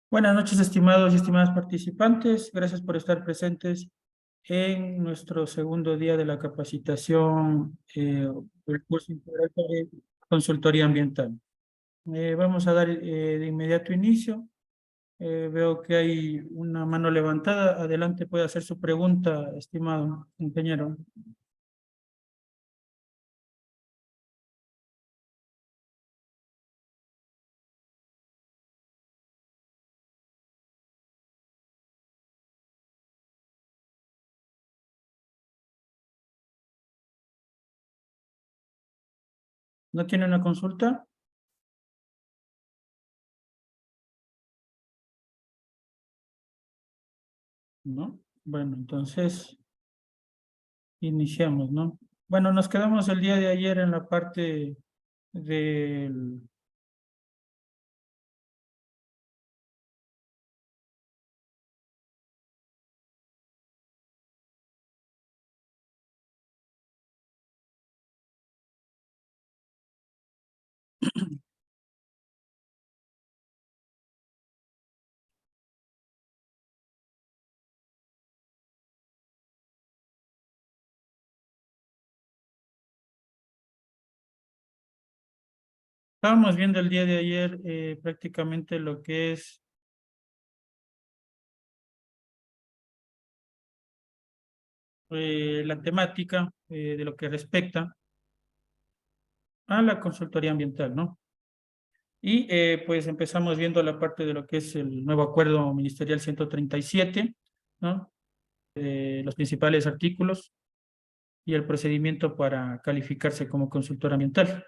Buenas noches, estimados y estimadas participantes. Gracias por estar presentes en nuestro segundo día de la capacitación del curso integral de consultoría ambiental. Vamos a dar de inmediato inicio. Veo que hay una mano levantada. Adelante, puede hacer su pregunta, estimado ingeniero. ¿No tiene una consulta? No. Bueno, entonces iniciamos, ¿no? Bueno, nos quedamos el día de ayer en la parte del... Estábamos viendo el día de ayer prácticamente lo que es la temática de lo que respecta a la consultoría ambiental, ¿no? Y pues empezamos viendo la parte de lo que es el nuevo acuerdo ministerial 137, ¿no? Los principales artículos y el procedimiento para calificarse como consultor ambiental.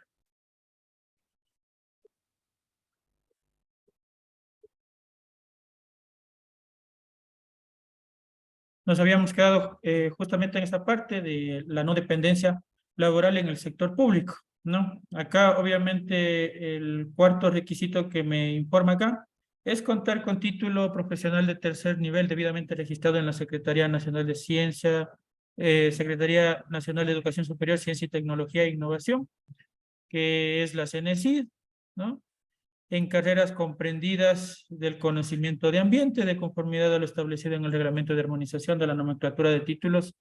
Nos habíamos quedado justamente en esta parte de la no dependencia laboral en el sector público, ¿no? Acá, obviamente, el cuarto requisito que me informa acá es contar con título profesional de tercer nivel debidamente registrado en la Secretaría Nacional de Ciencia, Secretaría Nacional de Educación Superior, Ciencia y Tecnología e Innovación, que es la CNECID, ¿no? En carreras comprendidas del conocimiento de ambiente, de conformidad a lo establecido en el Reglamento de Armonización de la Nomenclatura de Títulos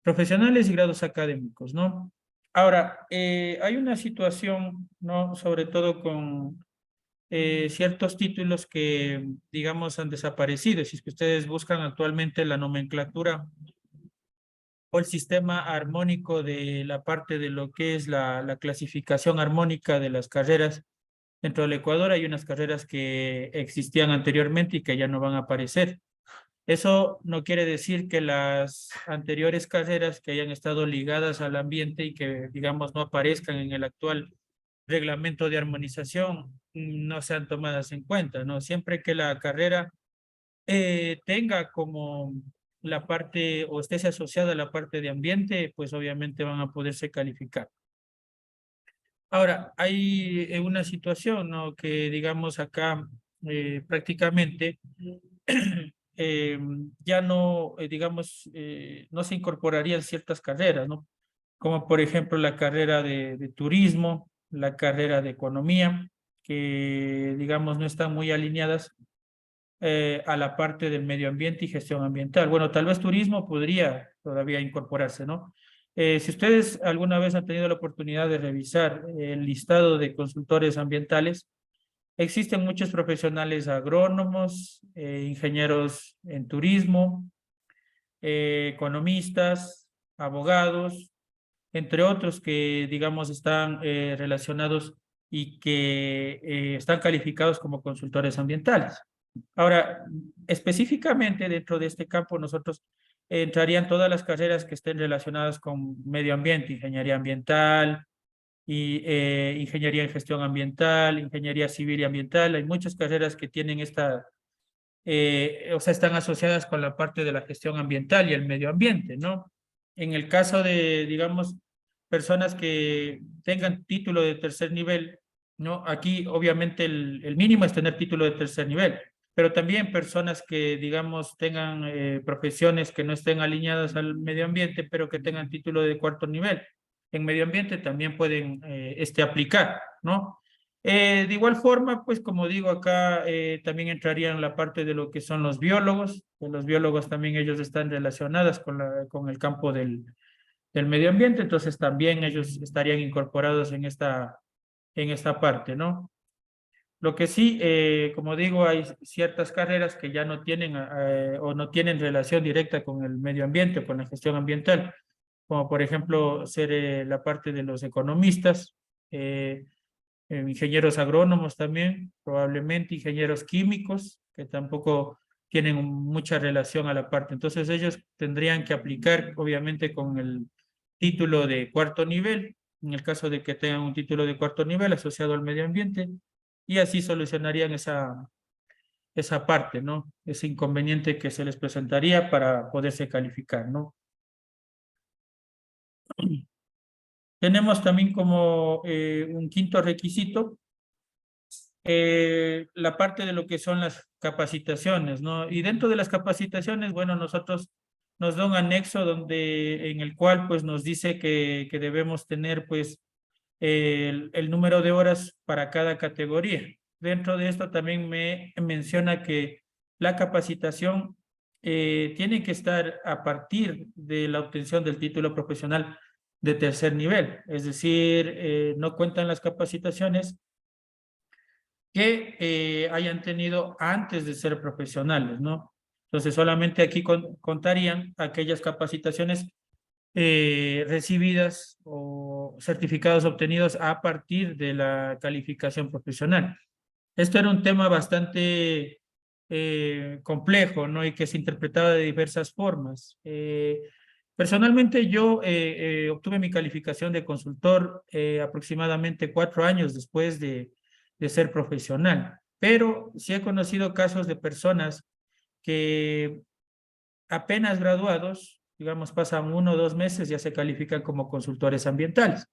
Profesionales y Grados Académicos, ¿no? Ahora, hay una situación, ¿no? Sobre todo con ciertos títulos que, digamos, han desaparecido. Si es que ustedes buscan actualmente la nomenclatura o el sistema armónico de la parte de lo que es la clasificación armónica de las carreras, dentro del Ecuador hay unas carreras que existían anteriormente y que ya no van a aparecer. Eso no quiere decir que las anteriores carreras que hayan estado ligadas al ambiente y que, digamos, no aparezcan en el actual reglamento de armonización no sean tomadas en cuenta, ¿no? Siempre que la carrera tenga como la parte o esté asociada a la parte de ambiente, pues obviamente van a poderse calificar. Ahora, hay una situación, ¿no? Que digamos acá prácticamente eh, ya no, digamos, no se incorporarían ciertas carreras, ¿no? Como por ejemplo la carrera de turismo, la carrera de economía, que digamos no están muy alineadas a la parte del medio ambiente y gestión ambiental. Bueno, tal vez turismo podría todavía incorporarse, ¿no? Si ustedes alguna vez han tenido la oportunidad de revisar el listado de consultores ambientales, existen muchos profesionales agrónomos, ingenieros en turismo, economistas, abogados, entre otros que, digamos, están relacionados y que están calificados como consultores ambientales. Ahora, específicamente dentro de este campo, nosotros entrarían todas las carreras que estén relacionadas con medio ambiente, ingeniería ambiental y ingeniería en gestión ambiental, ingeniería civil y ambiental. Hay muchas carreras que tienen esta, o sea, están asociadas con la parte de la gestión ambiental y el medio ambiente, ¿no? En el caso de, digamos, personas que tengan título de tercer nivel, ¿no? Aquí, obviamente, el mínimo es tener título de tercer nivel, pero también personas que, digamos, tengan profesiones que no estén alineadas al medio ambiente, pero que tengan título de cuarto nivel. En medio ambiente también pueden aplicar, ¿no? De igual forma, pues como digo acá, también entrarían la parte de lo que son los biólogos, que los biólogos también ellos están relacionados con el campo del medio ambiente, entonces también ellos estarían incorporados en esta parte, ¿no? Lo que sí, como digo, hay ciertas carreras que ya no tienen o no tienen relación directa con el medio ambiente, con la gestión ambiental, como por ejemplo ser la parte de los economistas, ingenieros agrónomos también, probablemente ingenieros químicos, que tampoco tienen mucha relación a la parte. Entonces ellos tendrían que aplicar, obviamente, con el título de cuarto nivel, en el caso de que tengan un título de cuarto nivel asociado al medio ambiente, y así solucionarían esa parte, ¿no? Ese inconveniente que se les presentaría para poderse calificar, ¿no? Tenemos también como un quinto requisito la parte de lo que son las capacitaciones, ¿no? Y dentro de las capacitaciones, bueno, nosotros nos da un anexo en el cual pues nos dice que debemos tener pues el número de horas para cada categoría. Dentro de esto también me menciona que la capacitación tiene que estar a partir de la obtención del título profesional de tercer nivel, es decir, no cuentan las capacitaciones que hayan tenido antes de ser profesionales, ¿no? Entonces, solamente aquí contarían aquellas capacitaciones recibidas o certificados obtenidos a partir de la calificación profesional. Esto era un tema bastante complejo, ¿no? Y que se interpretaba de diversas formas. Personalmente, yo obtuve mi calificación de consultor aproximadamente 4 años después de ser profesional, pero sí he conocido casos de personas que apenas graduados, digamos, pasan 1 o 2 meses, ya se califican como consultores ambientales.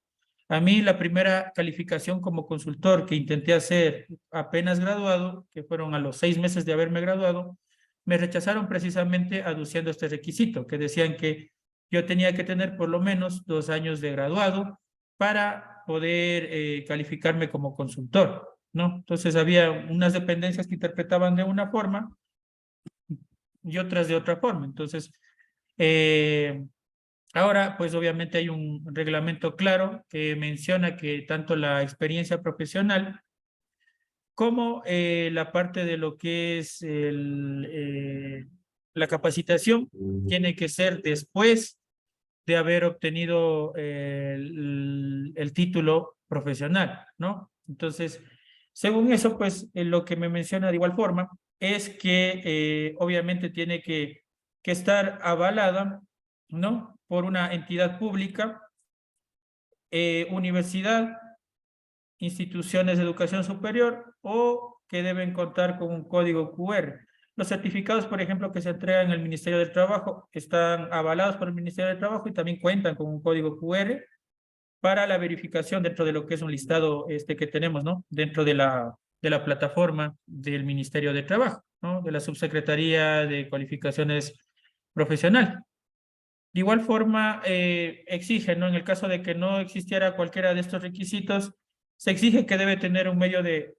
A mí la primera calificación como consultor que intenté hacer apenas graduado, que fueron a los 6 meses de haberme graduado, me rechazaron precisamente aduciendo este requisito, que decían que yo tenía que tener por lo menos 2 años de graduado para poder calificarme como consultor, ¿no? Entonces había unas dependencias que interpretaban de una forma y otras de otra forma. Entonces, eh, ahora, pues obviamente hay un reglamento claro que menciona que tanto la experiencia profesional como la parte de lo que es la capacitación tiene que ser después de haber obtenido el título profesional, ¿no? Entonces, según eso, pues lo que me menciona de igual forma es que obviamente tiene que estar avalada, ¿no? Por una entidad pública, universidad, instituciones de educación superior o que deben contar con un código QR. Los certificados, por ejemplo, que se entregan en el Ministerio del Trabajo están avalados por el Ministerio del Trabajo y también cuentan con un código QR para la verificación dentro de lo que es un listado que tenemos, ¿no? Dentro de la plataforma del Ministerio de Trabajo, ¿no? De la Subsecretaría de Cualificaciones Profesional. De igual forma, exige, ¿no? En el caso de que no existiera cualquiera de estos requisitos, se exige que debe tener un medio de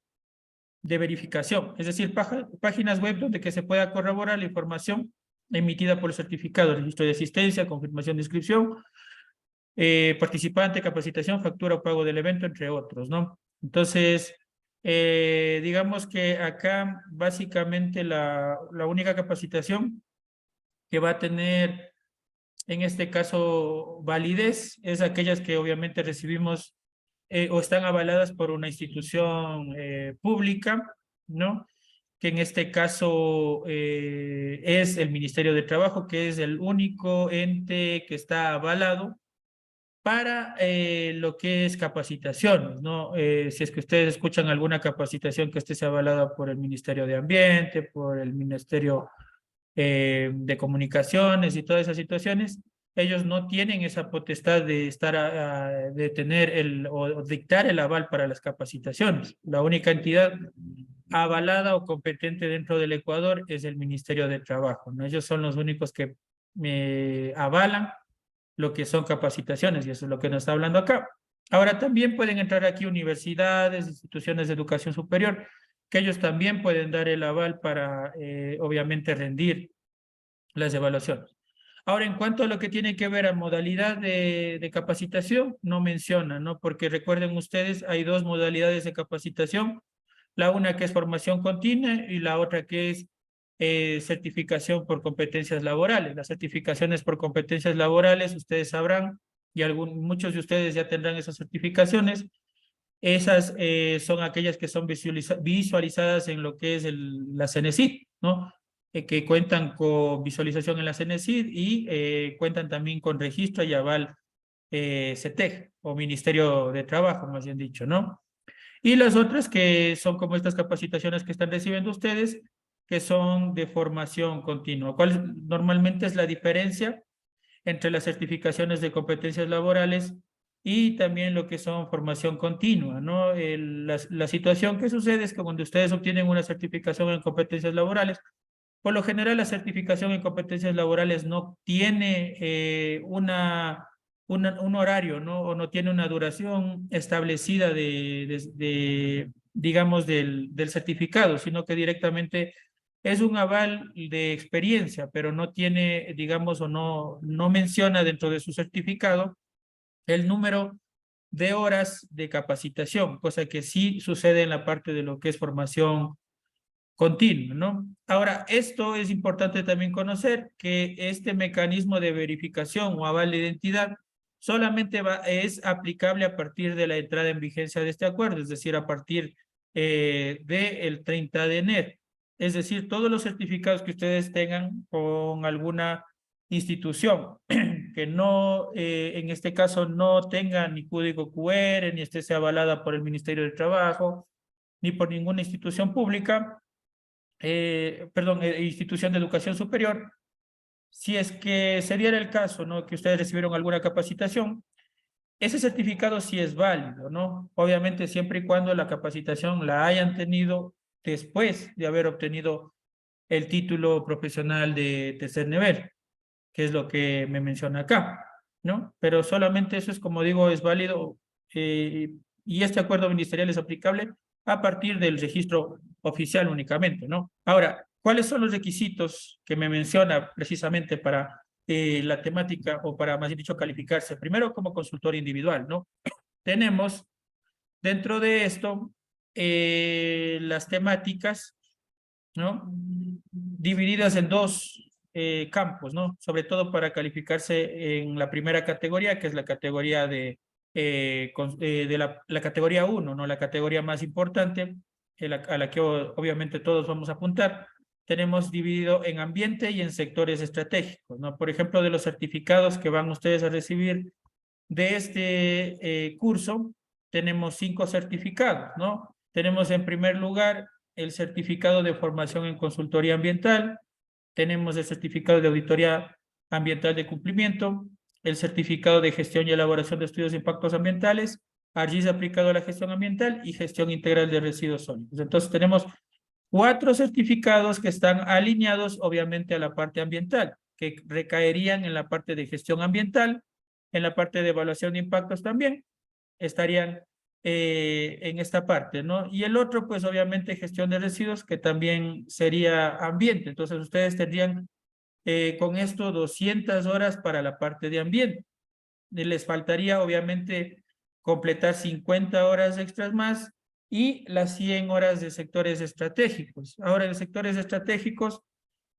verificación, es decir, páginas web donde que se pueda corroborar la información emitida por el certificado, registro de asistencia, confirmación de inscripción, participante, capacitación, factura o pago del evento, entre otros, ¿no? Entonces, digamos que acá básicamente la única capacitación que va a tener en este caso validez es aquellas que obviamente recibimos o están avaladas por una institución pública, ¿no? Que en este caso es el Ministerio de Trabajo, que es el único ente que está avalado para lo que es capacitaciones, ¿no? Si es que ustedes escuchan alguna capacitación que esté avalada por el Ministerio de Ambiente, por el Ministerio de Comunicaciones y todas esas situaciones, ellos no tienen esa potestad de estar de tener o dictar el aval para las capacitaciones. La única entidad avalada o competente dentro del Ecuador es el Ministerio de Trabajo, ¿no? Ellos son los únicos que avalan lo que son capacitaciones y eso es lo que nos está hablando acá. Ahora también pueden entrar aquí universidades, instituciones de educación superior, que ellos también pueden dar el aval para, obviamente, rendir las evaluaciones. Ahora, en cuanto a lo que tiene que ver a modalidad de capacitación, no menciona, ¿no? Porque recuerden ustedes, hay dos modalidades de capacitación, la una que es formación continua y la otra que es certificación por competencias laborales. Las certificaciones por competencias laborales, ustedes sabrán, y muchos de ustedes ya tendrán esas certificaciones. Esas son aquellas que son visualizadas en lo que es la CENESID, ¿no? Que cuentan con visualización en la CENESID y cuentan también con registro y aval CETEG o Ministerio de Trabajo, más bien dicho, ¿no? Y las otras que son como estas capacitaciones que están recibiendo ustedes, que son de formación continua. ¿Cuál normalmente es la diferencia entre las certificaciones de competencias laborales y también lo que son formación continua, ¿no? La situación que sucede es que cuando ustedes obtienen una certificación en competencias laborales, por lo general la certificación en competencias laborales no tiene un horario, ¿no? O no tiene una duración establecida digamos, del certificado, sino que directamente es un aval de experiencia, pero no tiene, digamos, o no menciona dentro de su certificado el número de horas de capacitación, cosa que sí sucede en la parte de lo que es formación continua, ¿no? Ahora, esto es importante también conocer que este mecanismo de verificación o aval de identidad solamente es aplicable a partir de la entrada en vigencia de este acuerdo, es decir, a partir del 30 de enero. Es decir, todos los certificados que ustedes tengan con alguna institución que no, en este caso, no tenga ni código QR, ni esté avalada por el Ministerio del Trabajo, ni por ninguna institución pública, institución de educación superior, si es que se diera el caso, ¿no? Que ustedes recibieron alguna capacitación, ese certificado sí es válido, ¿no? Obviamente siempre y cuando la capacitación la hayan tenido después de haber obtenido el título profesional de tercer nivel, que es lo que me menciona acá, ¿no? Pero solamente eso es, como digo, es válido y este acuerdo ministerial es aplicable a partir del registro oficial únicamente, ¿no? Ahora, ¿cuáles son los requisitos que me menciona precisamente para la temática o para, más bien dicho, calificarse? Primero, como consultor individual, ¿no? Tenemos dentro de esto las temáticas, ¿no? Divididas en dos campos, ¿no? Sobre todo para calificarse en la primera categoría, que es la categoría la categoría 1, ¿no? La categoría más importante, a la que obviamente todos vamos a apuntar. Tenemos dividido en ambiente y en sectores estratégicos, ¿no? Por ejemplo, de los certificados que van ustedes a recibir de este curso, tenemos 5 certificados, ¿no? Tenemos en primer lugar el certificado de formación en consultoría ambiental, tenemos el certificado de auditoría ambiental de cumplimiento, el certificado de gestión y elaboración de estudios de impactos ambientales, ARGIS aplicado a la gestión ambiental y gestión integral de residuos sólidos. Entonces tenemos 4 certificados que están alineados obviamente a la parte ambiental, que recaerían en la parte de gestión ambiental, en la parte de evaluación de impactos también, estarían en esta parte, ¿no? Y el otro, pues obviamente gestión de residuos, que también sería ambiente. Entonces ustedes tendrían con esto 200 horas para la parte de ambiente. Les faltaría obviamente completar 50 horas extras más y las 100 horas de sectores estratégicos. Ahora, en sectores estratégicos,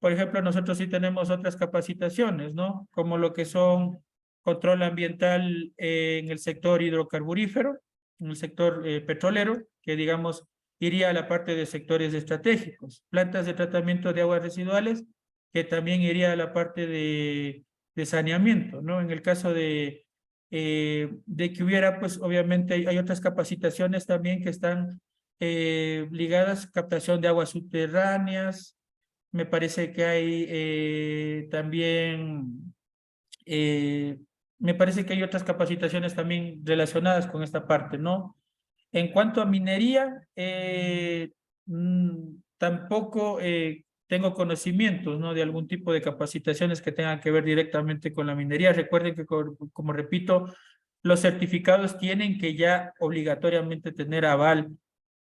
por ejemplo, nosotros sí tenemos otras capacitaciones, ¿no? Como lo que son control ambiental en el sector hidrocarburífero, en el sector petrolero, que digamos iría a la parte de sectores estratégicos. Plantas de tratamiento de aguas residuales, que también iría a la parte de saneamiento, ¿no? En el caso de que hubiera, pues obviamente hay otras capacitaciones también que están ligadas, captación de aguas subterráneas, me parece que hay también, me parece que hay otras capacitaciones también relacionadas con esta parte, ¿no? En cuanto a minería, tampoco tengo conocimientos, ¿no? De algún tipo de capacitaciones que tengan que ver directamente con la minería. Recuerden que, como repito, los certificados tienen que ya obligatoriamente tener aval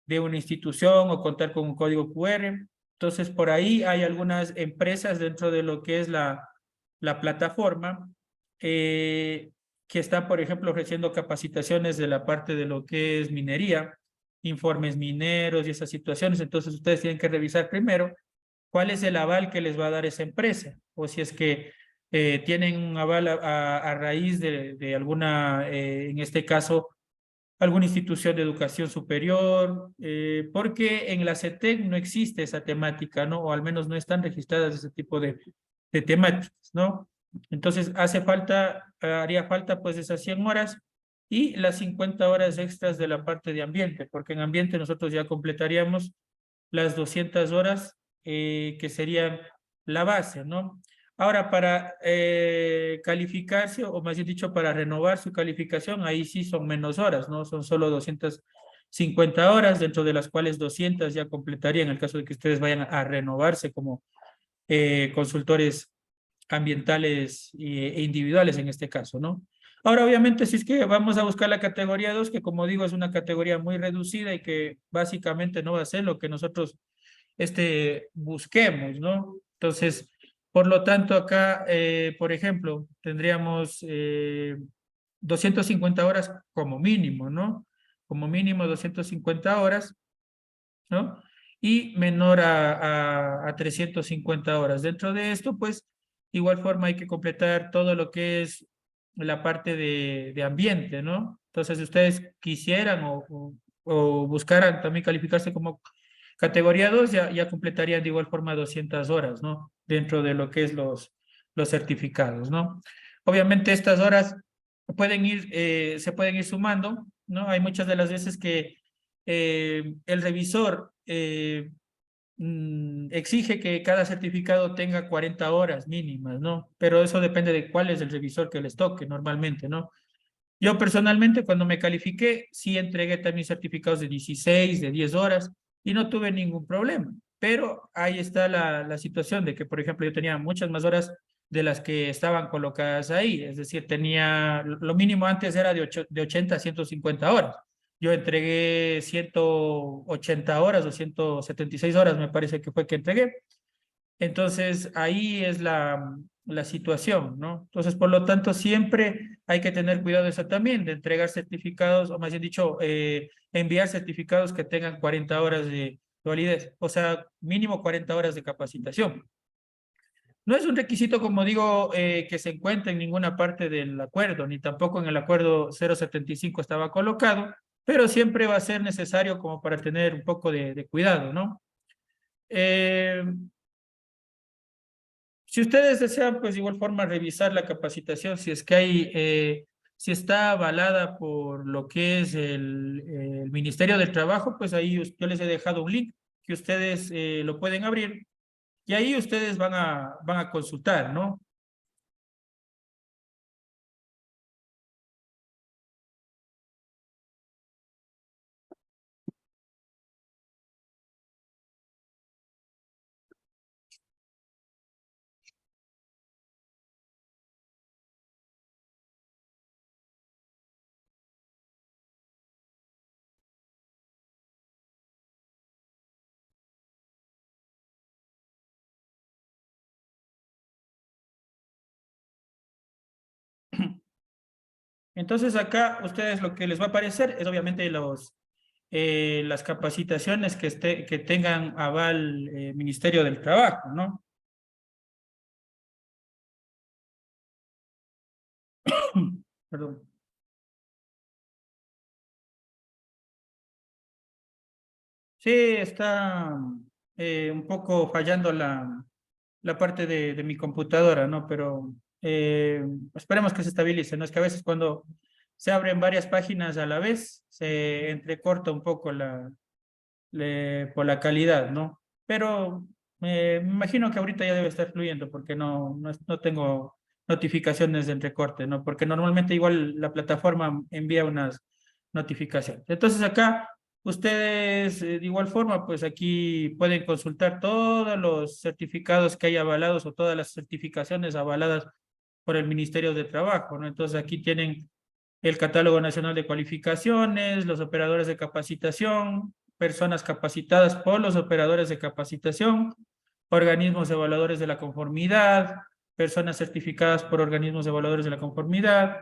de una institución o contar con un código QR. Entonces, por ahí hay algunas empresas dentro de lo que es la plataforma que están, por ejemplo, ofreciendo capacitaciones de la parte de lo que es minería, informes mineros y esas situaciones. Entonces, ustedes tienen que revisar primero cuál es el aval que les va a dar esa empresa, o si es que tienen un aval a raíz de alguna, en este caso, alguna institución de educación superior, porque en la CETEC no existe esa temática, ¿no? O al menos no están registradas ese tipo de temáticas, ¿no? Entonces, haría falta pues esas 100 horas y las 50 horas extras de la parte de ambiente, porque en ambiente nosotros ya completaríamos las 200 horas que serían la base, ¿no? Ahora, para calificarse, o más bien dicho, para renovar su calificación, ahí sí son menos horas, ¿no? Son solo 250 horas, dentro de las cuales 200 ya completarían en el caso de que ustedes vayan a renovarse como consultores ambientales e individuales en este caso, ¿no? Ahora, obviamente, si es que vamos a buscar la categoría 2, que como digo, es una categoría muy reducida y que básicamente no va a ser lo que nosotros busquemos, ¿no? Entonces, por lo tanto, acá, por ejemplo, tendríamos 250 horas como mínimo, ¿no? Como mínimo 250 horas, ¿no? Y menor a 350 horas. Dentro de esto, pues, igual forma hay que completar todo lo que es la parte de ambiente, ¿no? Entonces, si ustedes quisieran o buscaran también calificarse como categoría 2, ya completarían de igual forma 200 horas, ¿no? Dentro de lo que es los certificados, ¿no? Obviamente estas horas se pueden ir sumando, ¿no? Hay muchas de las veces que el revisor exige que cada certificado tenga 40 horas mínimas, ¿no? Pero eso depende de cuál es el revisor que les toque normalmente, ¿no? Yo personalmente cuando me califiqué, sí entregué también certificados de 16, de 10 horas y no tuve ningún problema. Pero ahí está la situación de que, por ejemplo, yo tenía muchas más horas de las que estaban colocadas ahí. Es decir, tenía, lo mínimo antes era de 80 a 150 horas. Yo entregué 180 horas o 176 horas, me parece que fue que entregué. Entonces, ahí es la situación, ¿no? Entonces, por lo tanto, siempre hay que tener cuidado de eso también, de entregar certificados, o más bien dicho, enviar certificados que tengan 40 horas de validez, o sea, mínimo 40 horas de capacitación. No es un requisito, como digo, que se encuentre en ninguna parte del acuerdo, ni tampoco en el acuerdo 075 estaba colocado, pero siempre va a ser necesario como para tener un poco de cuidado, ¿no? Eh, Si ustedes desean, pues de igual forma revisar la capacitación, si es que hay, si está avalada por lo que es el Ministerio del Trabajo, pues ahí yo les he dejado un link que ustedes lo pueden abrir y ahí ustedes van a consultar, ¿no? Entonces acá ustedes lo que les va a aparecer es obviamente las capacitaciones que tengan aval Ministerio del Trabajo, ¿no? Perdón. Sí, está un poco fallando la parte de mi computadora, ¿no? Pero esperemos que se estabilice, ¿no? Es que a veces cuando se abren varias páginas a la vez, se entrecorta un poco por la calidad, ¿no? Pero me imagino que ahorita ya debe estar fluyendo porque no tengo notificaciones de entrecorte, ¿no? Porque normalmente igual la plataforma envía unas notificaciones. Entonces acá ustedes de igual forma, pues aquí pueden consultar todos los certificados que hay avalados o todas las certificaciones avaladas por el Ministerio de Trabajo, ¿no? Entonces aquí tienen el Catálogo Nacional de Cualificaciones, los operadores de capacitación, personas capacitadas por los operadores de capacitación, organismos evaluadores de la conformidad, personas certificadas por organismos evaluadores de la conformidad,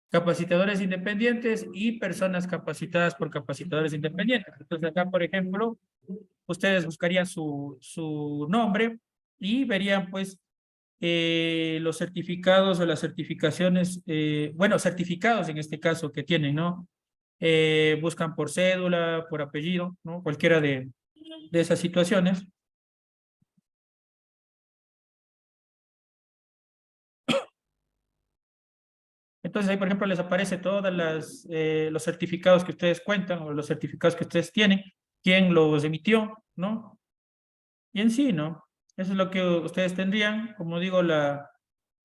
capacitadores independientes y personas capacitadas por capacitadores independientes. Entonces acá, por ejemplo, ustedes buscarían su nombre y verían pues los certificados o las certificaciones, bueno, certificados en este caso que tienen, ¿no? Buscan por cédula, por apellido, ¿no? Cualquiera de esas situaciones. Entonces ahí, por ejemplo, les aparece todas los certificados que ustedes cuentan o los certificados que ustedes tienen, quién los emitió, ¿no? Y en sí, ¿no? Eso es lo que ustedes tendrían, como digo,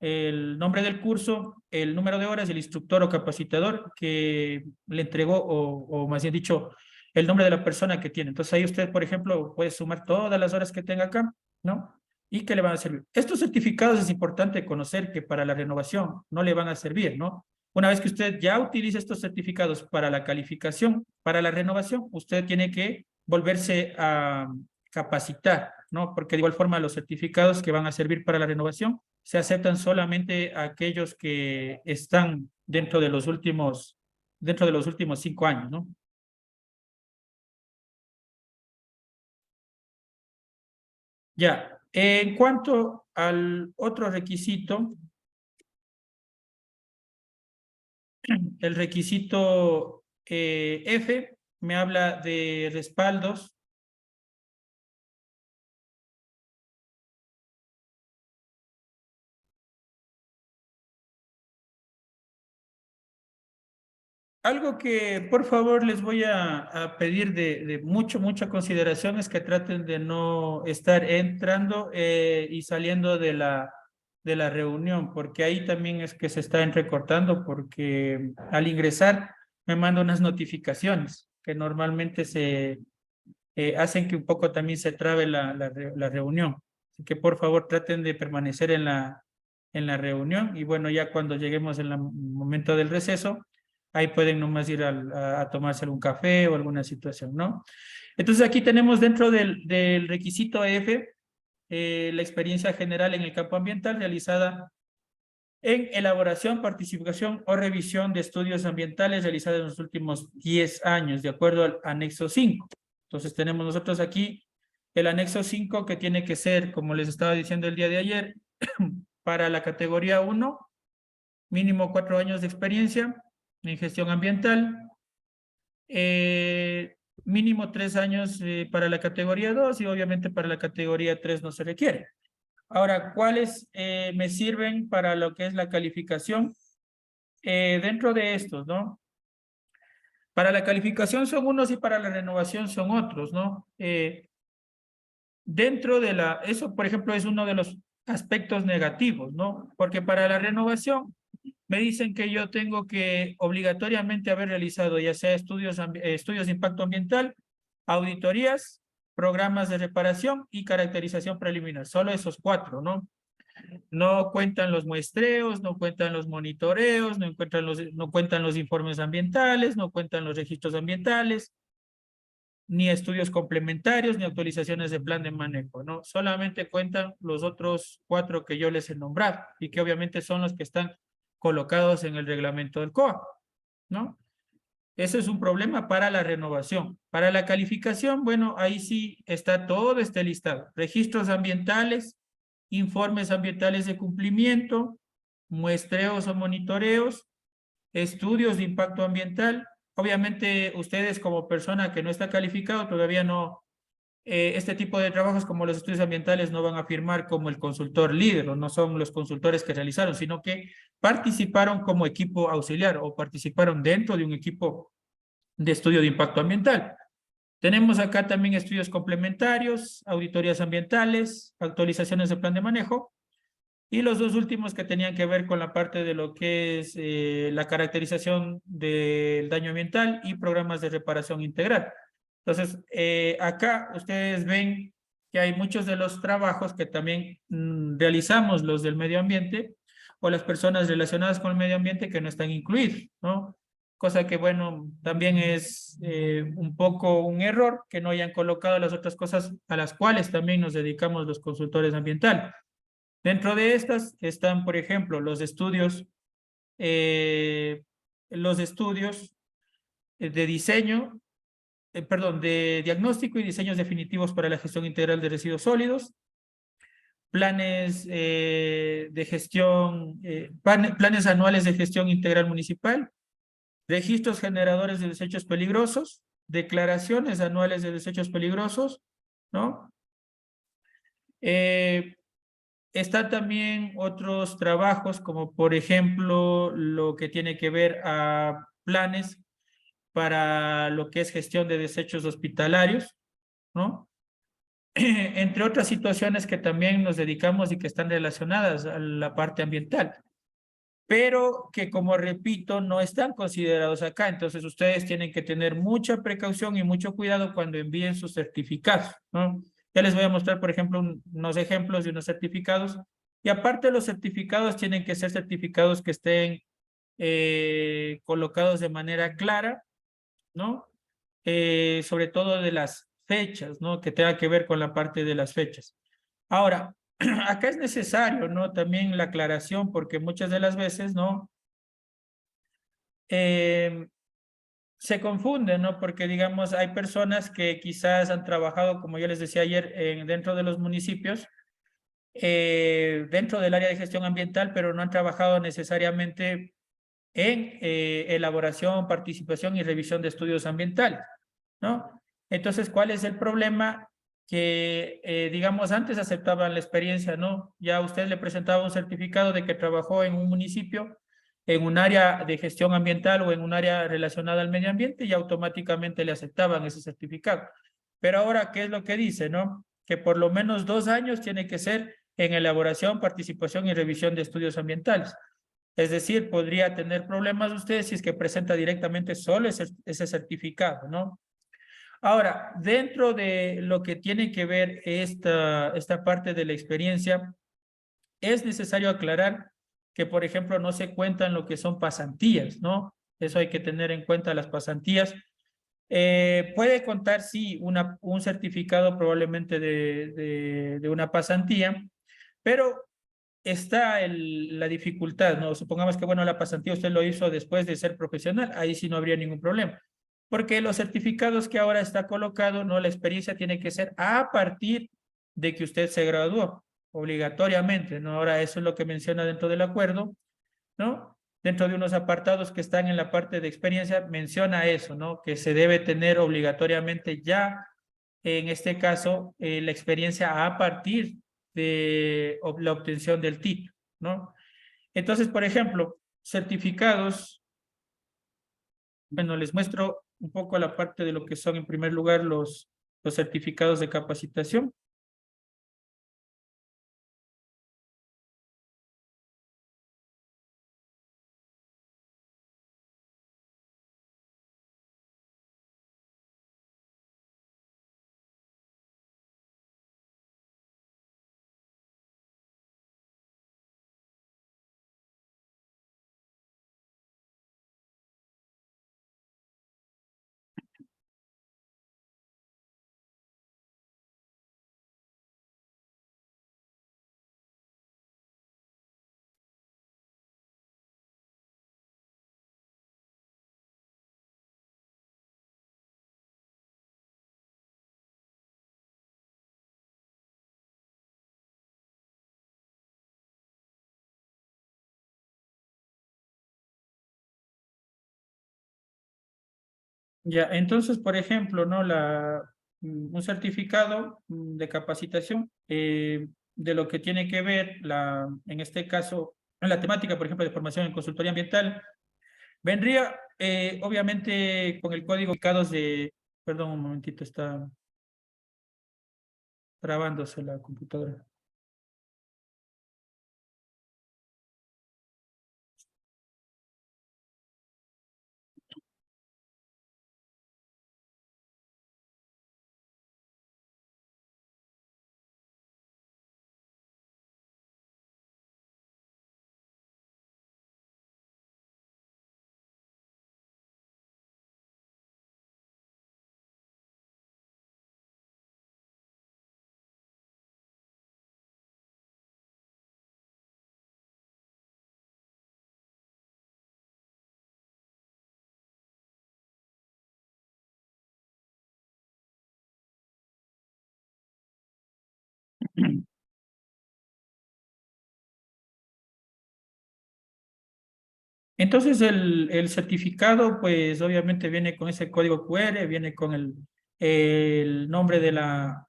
el nombre del curso, el número de horas, el instructor o capacitador que le entregó, o más bien dicho, el nombre de la persona que tiene. Entonces ahí usted, por ejemplo, puede sumar todas las horas que tenga acá, ¿no? Y que le van a servir. Estos certificados es importante conocer que para la renovación no le van a servir, ¿no? Una vez que usted ya utiliza estos certificados para la calificación, para la renovación, usted tiene que volverse a capacitar, ¿no? Porque de igual forma los certificados que van a servir para la renovación se aceptan solamente aquellos que están dentro de los últimos 5 años, ¿no? Ya, en cuanto al otro requisito, el requisito F me habla de respaldos. Algo que por favor les voy a pedir de mucha consideración es que traten de no estar entrando y saliendo de la reunión, porque ahí también es que se está entrecortando, porque al ingresar me manda unas notificaciones que normalmente se hacen que un poco también se trabe la reunión. Así que por favor traten de permanecer en la reunión y bueno, ya cuando lleguemos en el momento del receso, ahí pueden nomás ir a tomarse algún café o alguna situación, ¿no? Entonces aquí tenemos dentro del requisito F la experiencia general en el campo ambiental realizada en elaboración, participación o revisión de estudios ambientales realizados en los últimos 10 años, de acuerdo al anexo 5. Entonces tenemos nosotros aquí el anexo 5 que tiene que ser, como les estaba diciendo el día de ayer, para la categoría 1, mínimo 4 años de experiencia en gestión ambiental, eh, mínimo 3 años para la categoría 2 y obviamente para la categoría 3 no se requiere. Ahora, ¿cuáles me sirven para lo que es la calificación? Dentro de estos, ¿no? Para la calificación son unos y para la renovación son otros, ¿no? Dentro de eso, por ejemplo, es uno de los aspectos negativos, ¿no? Porque para la renovación me dicen que yo tengo que obligatoriamente haber realizado ya sea estudios de impacto ambiental, auditorías, programas de reparación y caracterización preliminar. Solo esos 4, ¿no? No cuentan los muestreos, no cuentan los monitoreos, no cuentan los informes ambientales, no cuentan los registros ambientales, ni estudios complementarios, ni actualizaciones de plan de manejo, ¿no? Solamente cuentan los otros 4 que yo les he nombrado y que obviamente son los que están colocados en el reglamento del COA, ¿no? Ese es un problema para la renovación. Para la calificación, bueno, ahí sí está todo este listado. Registros ambientales, informes ambientales de cumplimiento, muestreos o monitoreos, estudios de impacto ambiental. Obviamente, ustedes como persona que no está calificado todavía no, este tipo de trabajos como los estudios ambientales no van a firmar como el consultor líder o no son los consultores que realizaron, sino que participaron como equipo auxiliar o participaron dentro de un equipo de estudio de impacto ambiental. Tenemos acá también estudios complementarios, auditorías ambientales, actualizaciones de plan de manejo y los dos últimos que tenían que ver con la parte de lo que es la caracterización del daño ambiental y programas de reparación integral. Entonces, acá ustedes ven que hay muchos de los trabajos que también realizamos los del medio ambiente, o las personas relacionadas con el medio ambiente que no están incluidos, ¿no? Cosa que, bueno, también es un poco un error que no hayan colocado las otras cosas a las cuales también nos dedicamos los consultores ambientales. Dentro de estas están, por ejemplo, eh, los estudios de diseño, perdón, de diagnóstico y diseños definitivos para la gestión integral de residuos sólidos, planes de gestión, planes anuales de gestión integral municipal, registros generadores de desechos peligrosos, declaraciones anuales de desechos peligrosos, ¿no? Están también otros trabajos, como por ejemplo lo que tiene que ver a planes para lo que es gestión de desechos hospitalarios, ¿no? Entre otras situaciones que también nos dedicamos y que están relacionadas a la parte ambiental, pero que, como repito, no están considerados acá. Entonces ustedes tienen que tener mucha precaución y mucho cuidado cuando envíen sus certificados, ¿no? Ya les voy a mostrar, por ejemplo, unos ejemplos de unos certificados. Y aparte, los certificados tienen que ser certificados que estén colocados de manera clara, ¿no? Sobre todo de las fechas, ¿no? Que tenga que ver con la parte de las fechas. Ahora, acá es necesario, ¿no? También la aclaración, porque muchas de las veces, ¿no? Eh, Se confunde, ¿no? Porque, digamos, hay personas que quizás han trabajado, como yo les decía ayer, dentro de los municipios, dentro del área de gestión ambiental, pero no han trabajado necesariamente en elaboración, participación y revisión de estudios ambientales, ¿no? Entonces, ¿cuál es el problema? Que, digamos, antes aceptaban la experiencia, ¿no? Ya usted le presentaba un certificado de que trabajó en un municipio, en un área de gestión ambiental o en un área relacionada al medio ambiente y automáticamente le aceptaban ese certificado. Pero ahora, ¿qué es lo que dice, no? Que por lo menos 2 años tiene que ser en elaboración, participación y revisión de estudios ambientales. Es decir, podría tener problemas usted si es que presenta directamente solo ese certificado, ¿no? Ahora, dentro de lo que tiene que ver esta parte de la experiencia, es necesario aclarar que, por ejemplo, no se cuentan lo que son pasantías, ¿no? Eso hay que tener en cuenta las pasantías. Puede contar, sí, un certificado probablemente de una pasantía, pero está la dificultad, ¿no? Supongamos que, bueno, la pasantía usted lo hizo después de ser profesional, ahí sí no habría ningún problema. Porque los certificados que ahora está colocado, ¿no? La experiencia tiene que ser a partir de que usted se graduó, obligatoriamente, ¿no? Ahora eso es lo que menciona dentro del acuerdo, ¿no? Dentro de unos apartados que están en la parte de experiencia, menciona eso, ¿no? Que se debe tener obligatoriamente ya, en este caso, la experiencia a partir de la obtención del título, ¿no? Entonces, por ejemplo, certificados, bueno, les muestro un poco la parte de lo que son, en primer lugar, los certificados de capacitación. Ya, entonces, por ejemplo, ¿no? Un certificado de capacitación de lo que tiene que ver, en este caso, en la temática, por ejemplo, de formación en consultoría ambiental, vendría, obviamente, con el código perdón, un momentito, está trabándose la computadora. Entonces el certificado, pues obviamente viene con ese código QR, viene con el nombre de la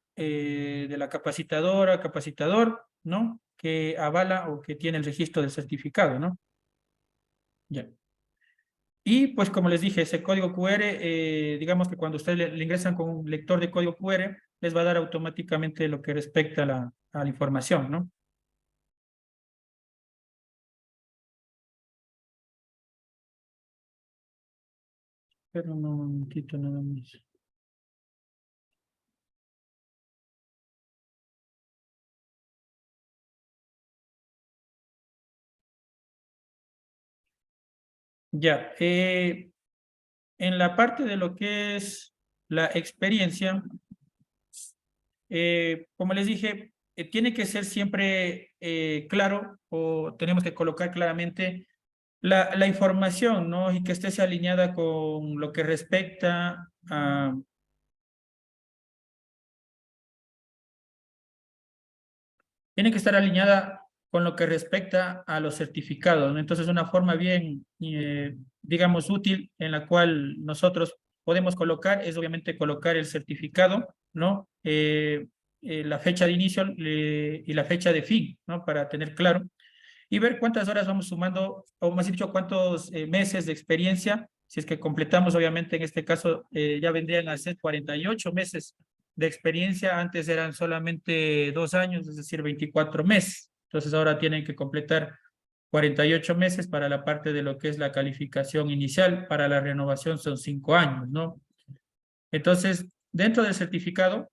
capacitadora, capacitador, ¿no? Que avala o que tiene el registro del certificado, ¿no? Ya. Y pues como les dije, ese código QR, digamos que cuando ustedes le ingresan con un lector de código QR, les va a dar automáticamente lo que respecta a la información, ¿no? Pero no, un momentito nada más. Ya, en la parte de lo que es la experiencia, como les dije, tiene que ser siempre claro o tenemos que colocar claramente la información, ¿no? Y que esté alineada con lo que respecta a tiene que estar alineada con lo que respecta a los certificados, ¿no? Entonces, una forma bien, digamos, útil en la cual nosotros podemos colocar es obviamente colocar el certificado, ¿no? La fecha de inicio y la fecha de fin, ¿no? Para tener claro y ver cuántas horas vamos sumando, o más dicho, cuántos meses de experiencia. Si es que completamos, obviamente, en este caso, ya vendrían a ser 48 meses de experiencia. Antes eran solamente 2 años, es decir, 24 meses. Entonces, ahora tienen que completar 48 meses para la parte de lo que es la calificación inicial. Para la renovación son 5 años, ¿no? Entonces, dentro del certificado,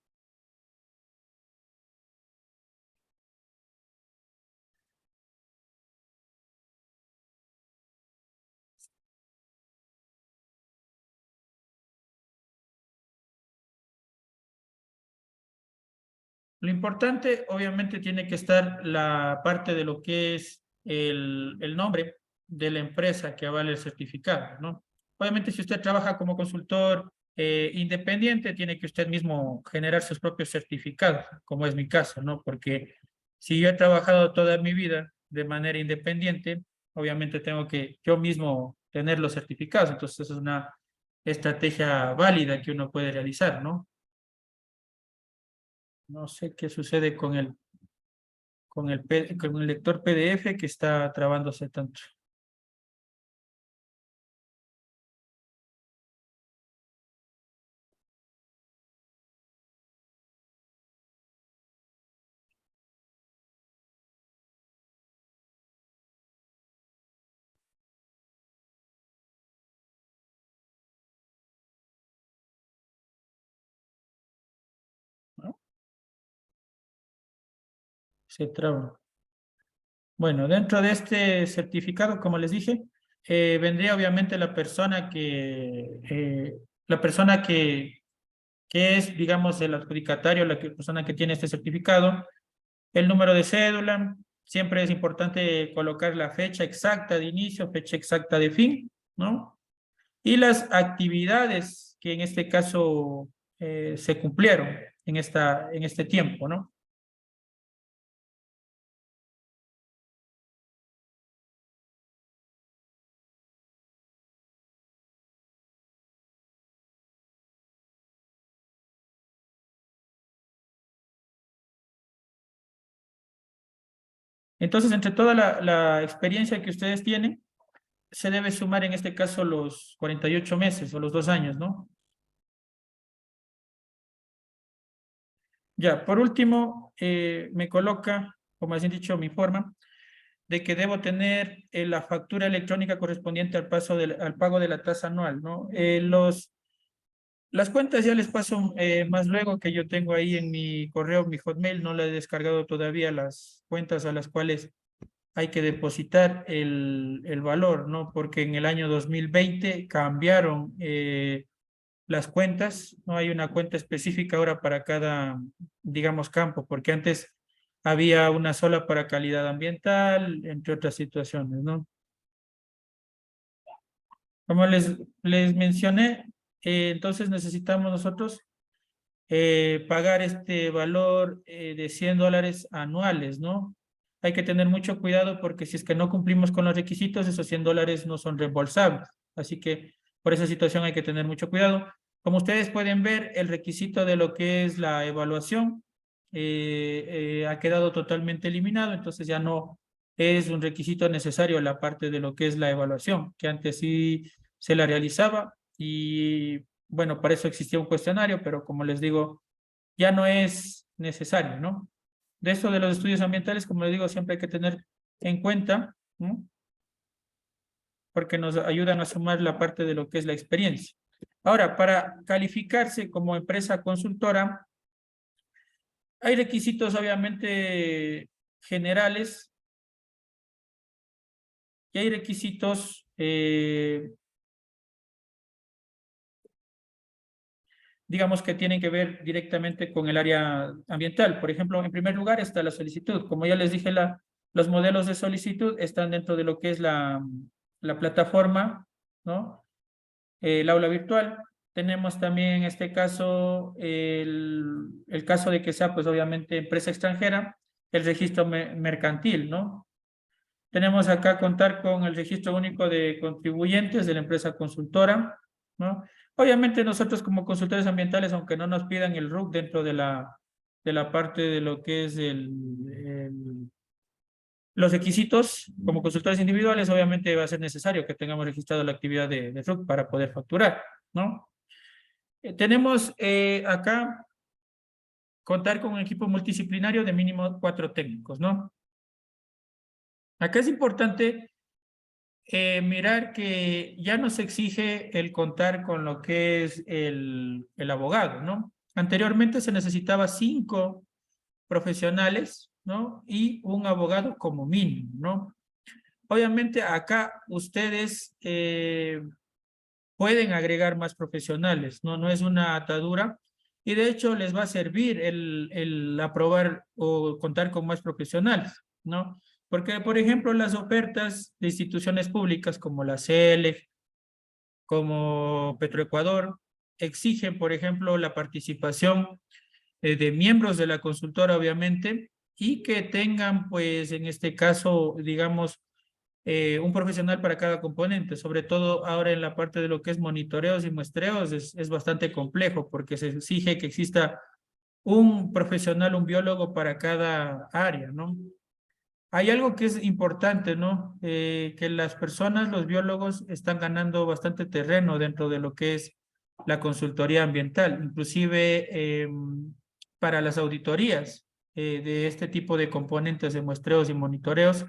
lo importante, obviamente, tiene que estar la parte de lo que es el nombre de la empresa que avale el certificado, ¿no? Obviamente, si usted trabaja como consultor independiente, tiene que usted mismo generar sus propios certificados, como es mi caso, ¿no? Porque si yo he trabajado toda mi vida de manera independiente, obviamente tengo que yo mismo tener los certificados. Entonces, esa es una estrategia válida que uno puede realizar, ¿no? No sé qué sucede con el lector PDF que está trabándose tanto. ¿No? Se traba. Bueno, dentro de este certificado, como les dije, vendría obviamente la persona que es, digamos, el adjudicatario, persona que tiene este certificado, el número de cédula, siempre es importante colocar la fecha exacta de inicio, fecha exacta de fin, ¿no? Y las actividades que en este caso se cumplieron en este tiempo, ¿no? Entonces, entre toda la experiencia que ustedes tienen, se debe sumar en este caso los 48 meses o los 2 años, ¿no? Ya, por último, me coloca, como han dicho, mi forma de que debo tener la factura electrónica correspondiente al pago de la tasa anual, ¿no? Las cuentas ya les paso más luego que yo tengo ahí en mi correo, mi Hotmail, no le he descargado todavía las cuentas a las cuales hay que depositar el valor, ¿no? Porque en el año 2020 cambiaron las cuentas, no hay una cuenta específica ahora para cada, digamos, campo, porque antes había una sola para calidad ambiental, entre otras situaciones, ¿no? Como les mencioné, entonces necesitamos nosotros pagar este valor de $100 anuales, ¿no? hay que tener mucho cuidado porque si es que no cumplimos con los requisitos, esos $100 no son reembolsables. Así que por esa situación hay que tener mucho cuidado. Como ustedes pueden ver, el requisito de lo que es la evaluación ha quedado totalmente eliminado, entonces ya no es un requisito necesario la parte de lo que es la evaluación, que antes sí se la realizaba y bueno, para eso existía un cuestionario, pero como les digo, ya no es necesario, ¿no? De esto de los estudios ambientales, como les digo, siempre hay que tener en cuenta, ¿no? Porque nos ayudan a sumar la parte de lo que es la experiencia. Ahora, para calificarse como empresa consultora, hay requisitos obviamente generales y hay requisitos, digamos, que tienen que ver directamente con el área ambiental. Por ejemplo, en primer lugar está la solicitud. Como ya les dije, los modelos de solicitud están dentro de lo que es la plataforma, ¿no? El aula virtual. Tenemos también en este caso el caso de que sea, pues obviamente, empresa extranjera, el registro mercantil, ¿no? Tenemos acá contar con el registro único de contribuyentes de la empresa consultora, ¿no? Obviamente nosotros como consultores ambientales, aunque no nos pidan el RUC dentro de la parte de lo que es los requisitos, como consultores individuales, obviamente va a ser necesario que tengamos registrado la actividad de RUC para poder facturar, ¿no? Tenemos acá contar con un equipo multidisciplinario de mínimo 4 técnicos, ¿no? Acá es importante mirar que ya no se exige el contar con lo que es el abogado, ¿no? Anteriormente se necesitaba 5 profesionales, ¿no? Y un abogado como mínimo, ¿no? Obviamente acá ustedes pueden agregar más profesionales, ¿no? No es una atadura y de hecho les va a servir el aprobar o contar con más profesionales, ¿no? Porque, por ejemplo, las ofertas de instituciones públicas como la CELEC, como Petroecuador, exigen, por ejemplo, la participación de miembros de la consultora, obviamente, y que tengan, pues, en este caso, digamos, un profesional para cada componente, sobre todo ahora en la parte de lo que es monitoreos y muestreos, es bastante complejo porque se exige que exista un profesional, un biólogo para cada área, ¿no? Hay algo que es importante, ¿no? Que las personas, los biólogos, están ganando bastante terreno dentro de lo que es la consultoría ambiental, inclusive para las auditorías de este tipo de componentes de muestreos y monitoreos,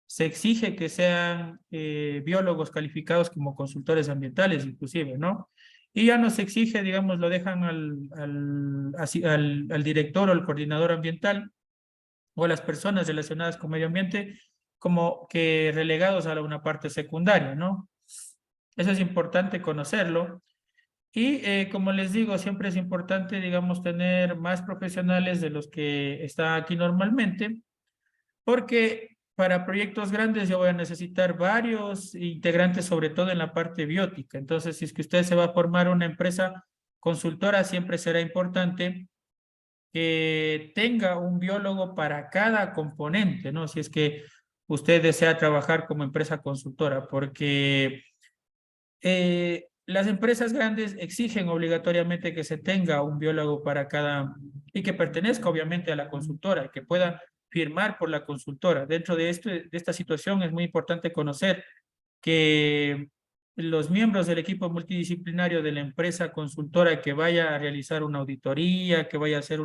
se exige que sean biólogos calificados como consultores ambientales, inclusive, ¿no? Y ya no se exige, digamos, lo dejan al director o al coordinador ambiental o a las personas relacionadas con medio ambiente como que relegados a una parte secundaria, ¿no? Eso es importante conocerlo. Y como les digo, siempre es importante, digamos, tener más profesionales de los que está aquí normalmente, porque para proyectos grandes yo voy a necesitar varios integrantes, sobre todo en la parte biótica. Entonces, si es que usted se va a formar una empresa consultora, siempre será importante que tenga un biólogo para cada componente, ¿no? Si es que usted desea trabajar como empresa consultora, porque las empresas grandes exigen obligatoriamente que se tenga un biólogo para cada, y que pertenezca obviamente a la consultora, que pueda firmar por la consultora. Dentro de esta situación es muy importante conocer que los miembros del equipo multidisciplinario de la empresa consultora que vaya a realizar una auditoría, que vaya a hacer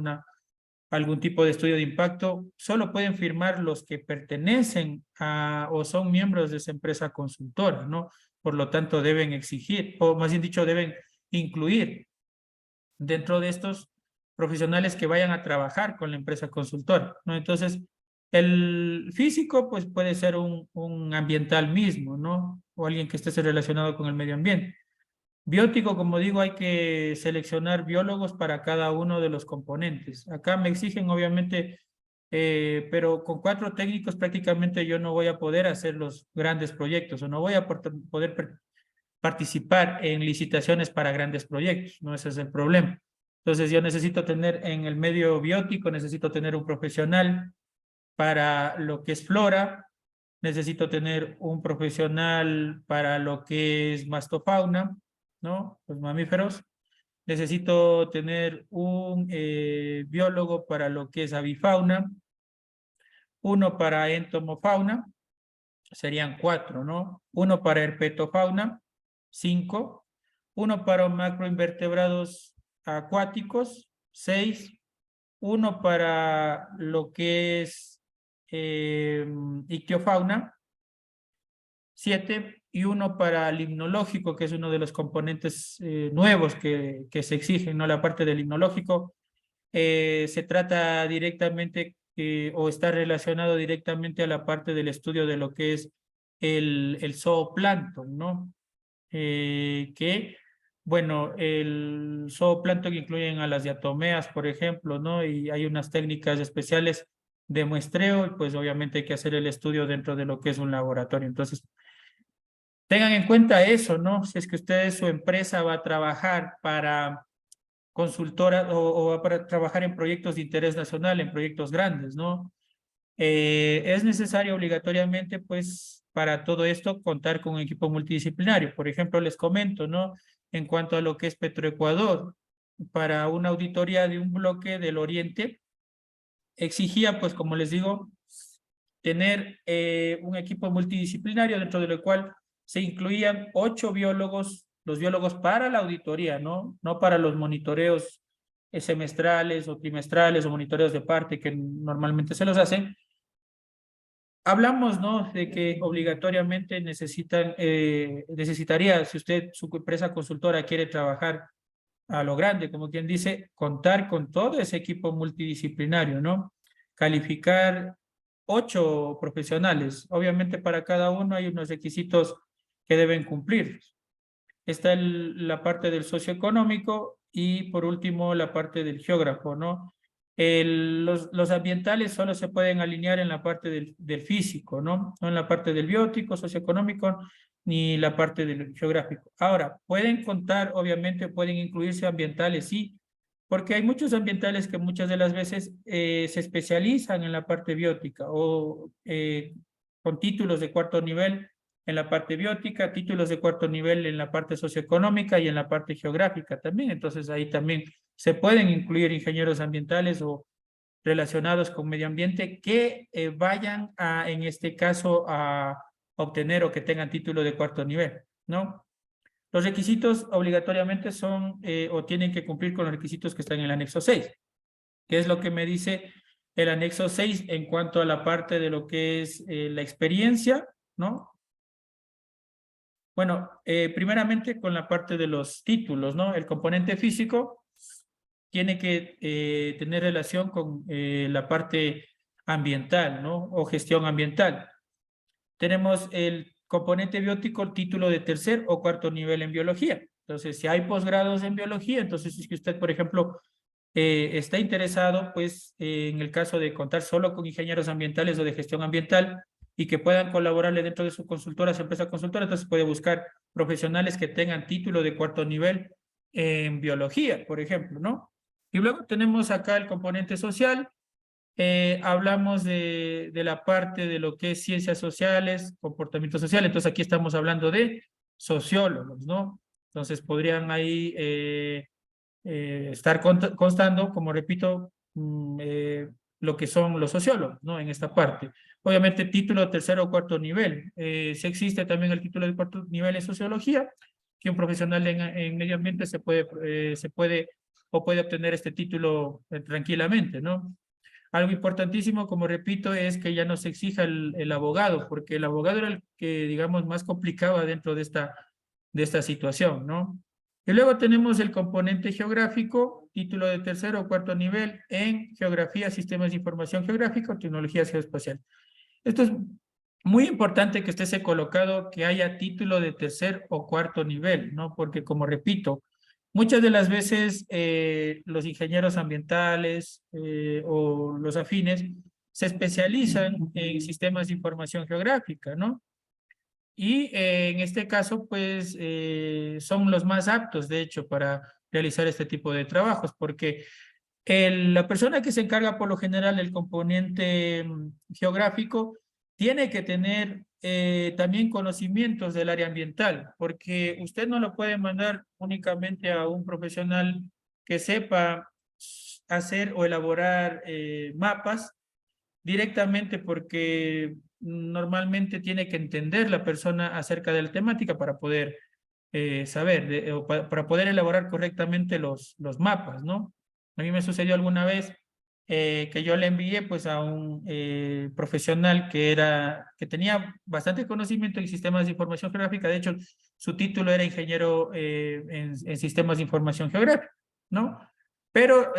algún tipo de estudio de impacto, solo pueden firmar los que pertenecen a o son miembros de esa empresa consultora, ¿no? Por lo tanto, deben exigir, o más bien dicho, deben incluir dentro de estos profesionales que vayan a trabajar con la empresa consultora, ¿no? Entonces, el físico, pues puede ser un ambiental mismo, ¿no? O alguien que esté relacionado con el medio ambiente. Biótico, como digo, hay que seleccionar biólogos para cada uno de los componentes. Acá me exigen, obviamente, pero con 4 técnicos prácticamente yo no voy a poder hacer los grandes proyectos o no voy a poder participar en licitaciones para grandes proyectos, ¿no? Ese es el problema. Entonces yo necesito tener en el medio biótico, necesito tener un profesional para lo que es flora, necesito tener un profesional para lo que es mastofauna, ¿no? Los mamíferos. Necesito tener un biólogo para lo que es avifauna, uno para entomofauna, serían 4, ¿no? Uno para herpetofauna, 5, uno para macroinvertebrados acuáticos, 6, uno para lo que es ictiofauna, 7, y uno para limnológico, que es uno de los componentes nuevos que se exigen, ¿no? La parte del limnológico se trata directamente o está relacionado directamente a la parte del estudio de lo que es el zooplancton, ¿no? Bueno, el zooplancton incluyen a las diatomeas, por ejemplo, ¿no? Y hay unas técnicas especiales de muestreo y pues obviamente hay que hacer el estudio dentro de lo que es un laboratorio. Entonces, tengan en cuenta eso, ¿no? Si es que ustedes, su empresa va a trabajar para consultora o va para trabajar en proyectos de interés nacional, en proyectos grandes, ¿no? Es necesario obligatoriamente, pues, para todo esto, contar con un equipo multidisciplinario. Por ejemplo, les comento, ¿no? En cuanto a lo que es Petroecuador, para una auditoría de un bloque del Oriente, exigía, pues, como les digo, tener un equipo multidisciplinario dentro de lo cual se incluían 8 biólogos, los biólogos para la auditoría, ¿no? No para los monitoreos semestrales o trimestrales o monitoreos de parte que normalmente se los hacen. Hablamos, ¿no? De que obligatoriamente necesitaría, si usted, su empresa consultora quiere trabajar a lo grande, como quien dice, contar con todo ese equipo multidisciplinario, ¿no? Calificar 8 profesionales. Obviamente para cada uno hay unos requisitos que deben cumplir. Está la parte del socioeconómico y por último la parte del geógrafo, ¿no? Los ambientales solo se pueden alinear en la parte del físico, ¿no? No en la parte del biótico, socioeconómico, ni la parte del geográfico. Ahora, pueden contar, obviamente, pueden incluirse ambientales, sí, porque hay muchos ambientales que muchas de las veces se especializan en la parte biótica o con títulos de 4º nivel en la parte biótica, títulos de 4º nivel en la parte socioeconómica y en la parte geográfica también. Entonces ahí también se pueden incluir ingenieros ambientales o relacionados con medio ambiente que vayan a, en este caso, a obtener o que tengan título de 4º nivel, ¿no? Los requisitos obligatoriamente son o tienen que cumplir con los requisitos que están en el anexo 6, que es lo que me dice el anexo 6 en cuanto a la parte de lo que es la experiencia, ¿no? Bueno, primeramente con la parte de los títulos, ¿no? El componente físico tiene que tener relación con la parte ambiental, ¿no? O gestión ambiental. Tenemos el componente biótico, título de 3er o 4º nivel en biología. Entonces, si hay posgrados en biología, entonces si usted, por ejemplo, está interesado, pues, en el caso de contar solo con ingenieros ambientales o de gestión ambiental y que puedan colaborarle dentro de su consultora, su empresa consultora, entonces puede buscar profesionales que tengan título de 4º nivel en biología, por ejemplo, ¿no? Y luego tenemos acá el componente social. Hablamos de la parte de lo que es ciencias sociales, comportamiento social, entonces aquí estamos hablando de sociólogos, ¿no? Entonces podrían ahí estar constando, como repito, lo que son los sociólogos, ¿no? En esta parte. Obviamente título de 3º o 4º nivel. Si existe también el título de 4º nivel en sociología, que un profesional en medio ambiente se puede o puede obtener este título tranquilamente, ¿no? Algo importantísimo, como repito, es que ya no se exija el abogado, porque el abogado era el que, digamos, más complicaba dentro de esta situación, ¿no? Y luego tenemos el componente geográfico, título de 3º o 4º nivel en geografía, sistemas de información geográfica, tecnologías geoespaciales. Esto es muy importante que esté colocado que haya título de 3er o 4º nivel, ¿no? Porque, como repito, muchas de las veces los ingenieros ambientales o los afines se especializan en sistemas de información geográfica, ¿no? Y en este caso, pues, son los más aptos, de hecho, para realizar este tipo de trabajos, porque La persona que se encarga por lo general del componente geográfico tiene que tener también conocimientos del área ambiental, porque usted no lo puede mandar únicamente a un profesional que sepa hacer o elaborar mapas directamente, porque normalmente tiene que entender la persona acerca de la temática para poder saber, o para poder elaborar correctamente los mapas, ¿no? A mí me sucedió alguna vez que yo le envié pues a un profesional que tenía bastante conocimiento en sistemas de información geográfica. De hecho, su título era ingeniero en sistemas de información geográfica, ¿no? Pero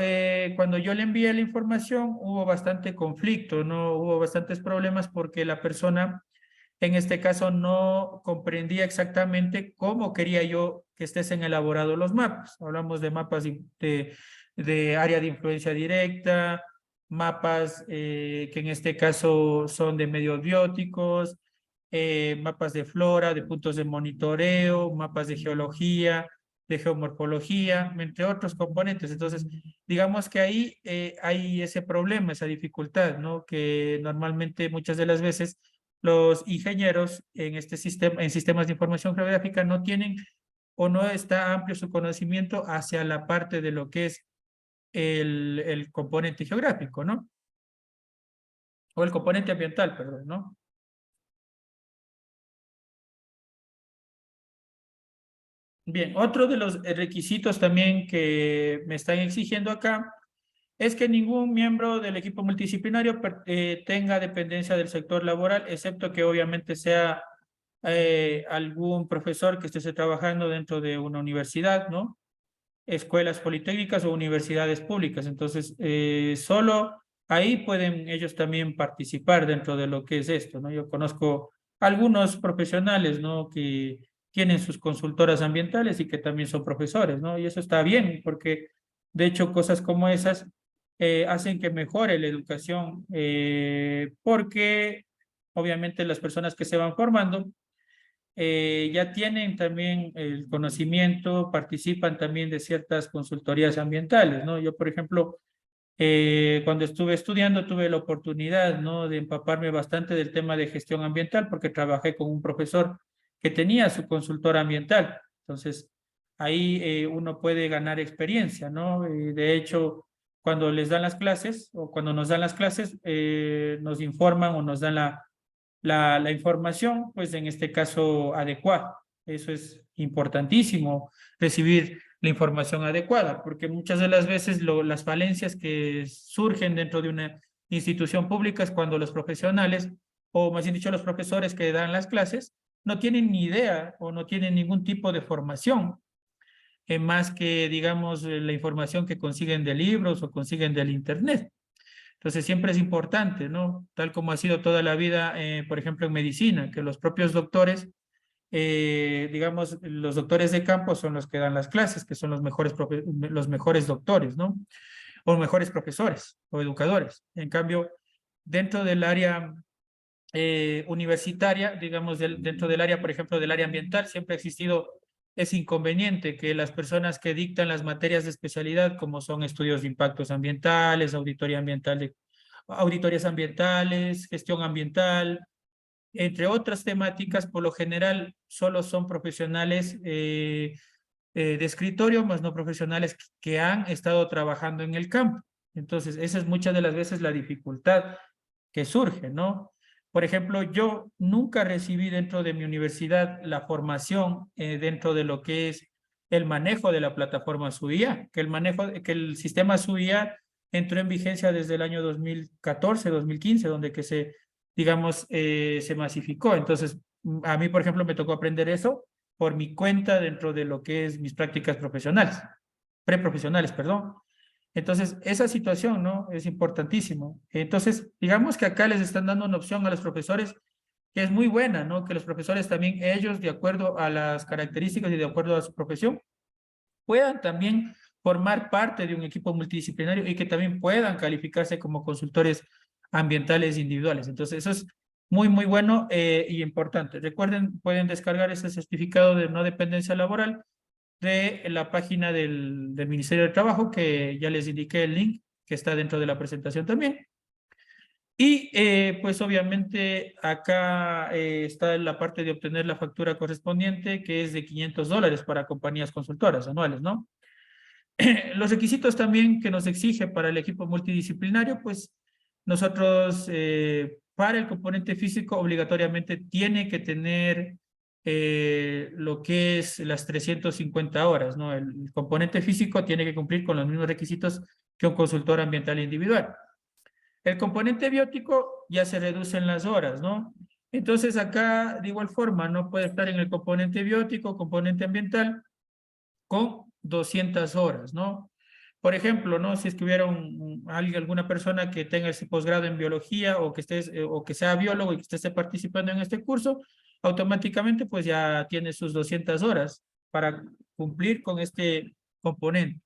cuando yo le envié la información hubo bastante conflicto, ¿no? Hubo bastantes problemas porque la persona en este caso no comprendía exactamente cómo quería yo que estés elaborados los mapas. Hablamos de mapas de área de influencia directa, mapas que en este caso son de medios bióticos, mapas de flora, de puntos de monitoreo, mapas de geología, de geomorfología, entre otros componentes. Entonces, digamos que ahí hay ese problema, esa dificultad, ¿no? Que normalmente muchas de las veces los ingenieros en este sistema, en sistemas de información geográfica no tienen o no está amplio su conocimiento hacia la parte de lo que es el componente geográfico, ¿no? O el componente ambiental, perdón, ¿no? Bien, otro de los requisitos también que me están exigiendo acá es que ningún miembro del equipo multidisciplinario tenga dependencia del sector laboral, excepto que obviamente sea algún profesor que esté trabajando dentro de una universidad, ¿no? Escuelas politécnicas o universidades públicas. Entonces, solo ahí pueden ellos también participar dentro de lo que es esto, ¿no? Yo conozco algunos profesionales, ¿no? Que tienen sus consultoras ambientales y que también son profesores, ¿no? Y eso está bien, porque de hecho cosas como esas hacen que mejore la educación, porque obviamente las personas que se van formando ya tienen también el conocimiento, participan también de ciertas consultorías ambientales, ¿no? Yo, por ejemplo, cuando estuve estudiando tuve la oportunidad, ¿no? De empaparme bastante del tema de gestión ambiental porque trabajé con un profesor que tenía su consultora ambiental. Entonces, ahí uno puede ganar experiencia, ¿no? De hecho, cuando les dan las clases o cuando nos dan las clases, nos informan o nos dan la información, pues en este caso adecuada. Eso es importantísimo, recibir la información adecuada, porque muchas de las veces las falencias que surgen dentro de una institución pública es cuando los profesionales, o más bien dicho, los profesores que dan las clases, no tienen ni idea o no tienen ningún tipo de formación, más que, digamos, la información que consiguen de libros o consiguen del Internet. Entonces siempre es importante, ¿no? Tal como ha sido toda la vida, por ejemplo, en medicina, que los propios doctores, digamos, los doctores de campo son los que dan las clases, que son los mejores doctores, ¿no? O mejores profesores o educadores. En cambio, dentro del área universitaria, digamos, dentro del área, por ejemplo, del área ambiental, siempre ha existido ese inconveniente que las personas que dictan las materias de especialidad, como son estudios de impactos ambientales, auditoría ambiental auditorías ambientales, gestión ambiental, entre otras temáticas, por lo general solo son profesionales de escritorio, más no profesionales que han estado trabajando en el campo. Entonces, esa es muchas de las veces la dificultad que surge, ¿no? Por ejemplo, yo nunca recibí dentro de mi universidad la formación dentro de lo que es el manejo de la plataforma SUIA, que el sistema SUIA entró en vigencia desde el año 2014, 2015, donde que digamos, se masificó. Entonces, a mí, por ejemplo, me tocó aprender eso por mi cuenta dentro de lo que es mis prácticas profesionales, preprofesionales, perdón. Entonces, esa situación, ¿no? Es importantísimo. Entonces, digamos que acá les están dando una opción a los profesores que es muy buena, ¿no? Que los profesores también, ellos, de acuerdo a las características y de acuerdo a su profesión, puedan también formar parte de un equipo multidisciplinario y que también puedan calificarse como consultores ambientales individuales. Entonces, eso es muy, muy bueno y importante. Recuerden, pueden descargar ese certificado de no dependencia laboral de la página del Ministerio de Trabajo, que ya les indiqué el link, que está dentro de la presentación también. Y pues obviamente acá está la parte de obtener la factura correspondiente, que es de $500 para compañías consultoras anuales, ¿no? Los requisitos también que nos exige para el equipo multidisciplinario, pues nosotros para el componente físico obligatoriamente tiene que tener lo que es las 350 horas, ¿no? El componente físico tiene que cumplir con los mismos requisitos que un consultor ambiental individual. El componente biótico ya se reduce en las horas, ¿no? Entonces acá, de igual forma, no puede estar en el componente biótico, componente ambiental, con 200 horas, ¿no? Por ejemplo, ¿no? Si es que hubiera alguna persona que tenga ese posgrado en biología o que sea biólogo y que esté participando en este curso, automáticamente pues ya tiene sus 200 horas para cumplir con este componente.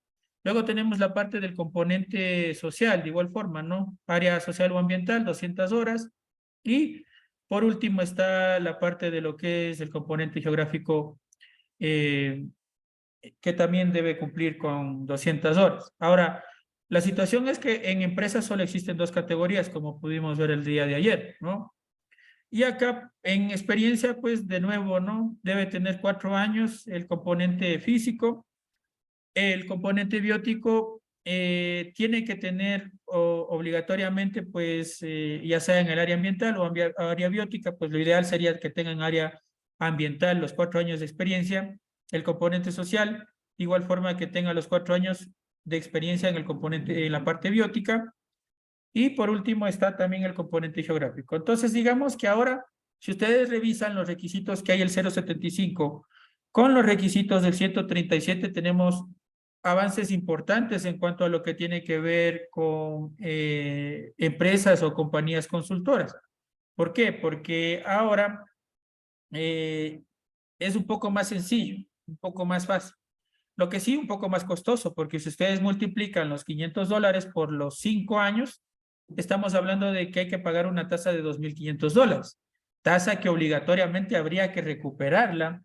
Luego tenemos la parte del componente social, de igual forma, ¿no? Área social o ambiental, 200 horas. Y por último está la parte de lo que es el componente geográfico eh, que también debe cumplir con 200 horas. Ahora, la situación es que en empresas solo existen dos categorías, como pudimos ver el día de ayer, ¿no? Y acá, en experiencia, pues de nuevo, ¿no? Debe tener 4 años el componente físico. El componente biótico tiene que tener obligatoriamente, pues, ya sea en el área ambiental o área biótica, pues lo ideal sería que tengan área ambiental los 4 años de experiencia. El componente social, igual forma que tenga los 4 años de experiencia en el componente, en la parte biótica. Y por último está también el componente geográfico. Entonces, digamos que ahora, si ustedes revisan los requisitos que hay el 075 con los requisitos del 137, tenemos avances importantes en cuanto a lo que tiene que ver con empresas o compañías consultoras. ¿Por qué? Porque ahora es un poco más sencillo, un poco más fácil. Lo que sí, un poco más costoso, porque si ustedes multiplican los $500 por los 5 años, estamos hablando de que hay que pagar una tasa de $2.500. Tasa que obligatoriamente habría que recuperarla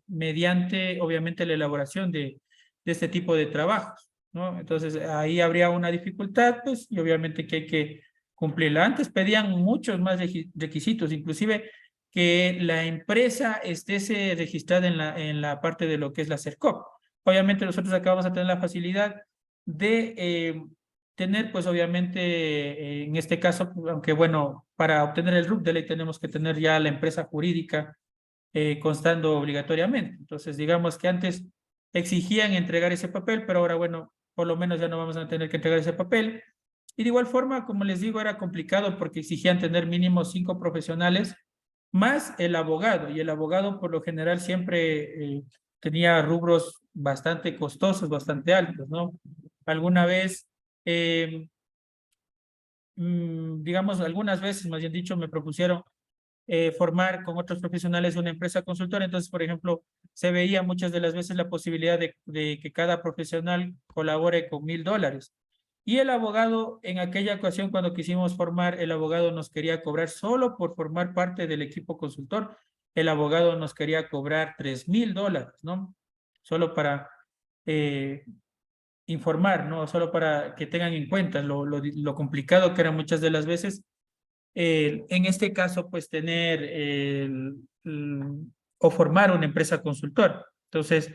mediante, obviamente, la elaboración de este tipo de trabajos, ¿no? Entonces, ahí habría una dificultad, pues, y obviamente que hay que cumplirla. Antes pedían muchos más requisitos, inclusive que la empresa esté registrada en la parte de lo que es la CERCOP. Obviamente nosotros acá vamos a tener la facilidad de tener, pues obviamente, en este caso, aunque bueno, para obtener el RUC de ley tenemos que tener ya la empresa jurídica constando obligatoriamente. Entonces, digamos que antes exigían entregar ese papel, pero ahora, bueno, por lo menos ya no vamos a tener que entregar ese papel. Y de igual forma, como les digo, era complicado porque exigían tener mínimo 5 profesionales más el abogado, y el abogado por lo general siempre tenía rubros bastante costosos, bastante altos, ¿no? Alguna vez, digamos, algunas veces, más bien dicho, me propusieron formar con otros profesionales una empresa consultora. Entonces, por ejemplo, se veía muchas de las veces la posibilidad de que cada profesional colabore con $1.000. Y el abogado, en aquella ocasión, cuando quisimos formar, el abogado nos quería cobrar solo por formar parte del equipo consultor. El abogado nos quería cobrar $3.000, ¿no? Solo para informar, ¿no? Solo para que tengan en cuenta lo complicado que era muchas de las veces en este caso, pues tener o formar una empresa consultora. Entonces,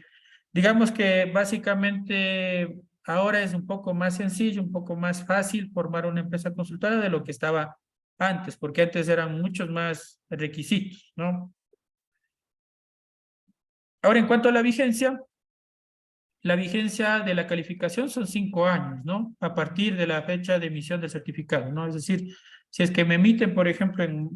digamos que básicamente ahora es un poco más sencillo, un poco más fácil formar una empresa consultora de lo que estaba antes, porque antes eran muchos más requisitos, ¿no? Ahora, en cuanto a la vigencia de la calificación son 5 años, ¿no? A partir de la fecha de emisión del certificado, ¿no? Es decir, si es que me emiten, por ejemplo, en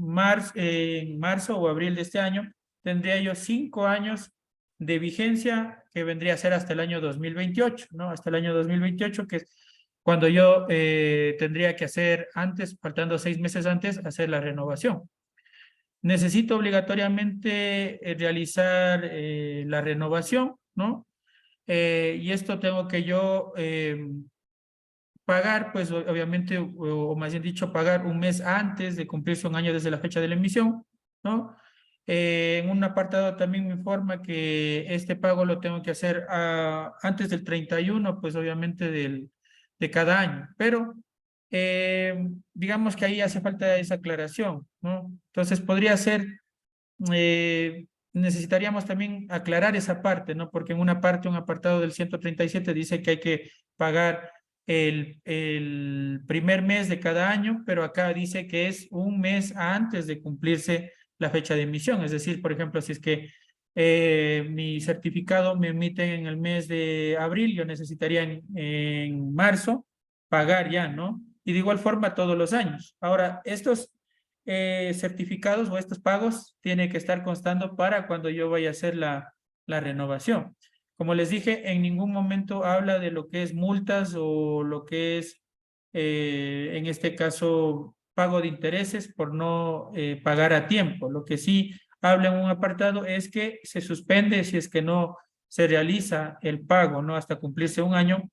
marzo o abril de este año, tendría yo 5 años de vigencia que vendría a ser hasta el año 2028, ¿no? Hasta el año 2028, que es cuando yo tendría que hacer antes, faltando 6 meses antes, hacer la renovación. Necesito obligatoriamente realizar la renovación, ¿no? Y esto tengo que yo pagar, pues obviamente, o más bien dicho, pagar un mes antes de cumplirse un año desde la fecha de la emisión, ¿no? En un apartado también me informa que este pago lo tengo que hacer antes del 31, pues obviamente de cada año, pero digamos que ahí hace falta esa aclaración, ¿no? Entonces podría ser, necesitaríamos también aclarar esa parte, ¿no? Porque en una parte, un apartado del 137 dice que hay que pagar el primer mes de cada año, pero acá dice que es un mes antes de cumplirse la fecha de emisión. Es decir, por ejemplo, si es que mi certificado me emiten en el mes de abril, yo necesitaría en marzo pagar ya, ¿no? Y de igual forma todos los años. Ahora, estos certificados o estos pagos tienen que estar constando para cuando yo vaya a hacer la renovación. Como les dije, en ningún momento habla de lo que es multas o lo que es, en este caso, pago de intereses por no pagar a tiempo. Lo que sí habla en un apartado es que se suspende si es que no se realiza el pago, ¿no? Hasta cumplirse un año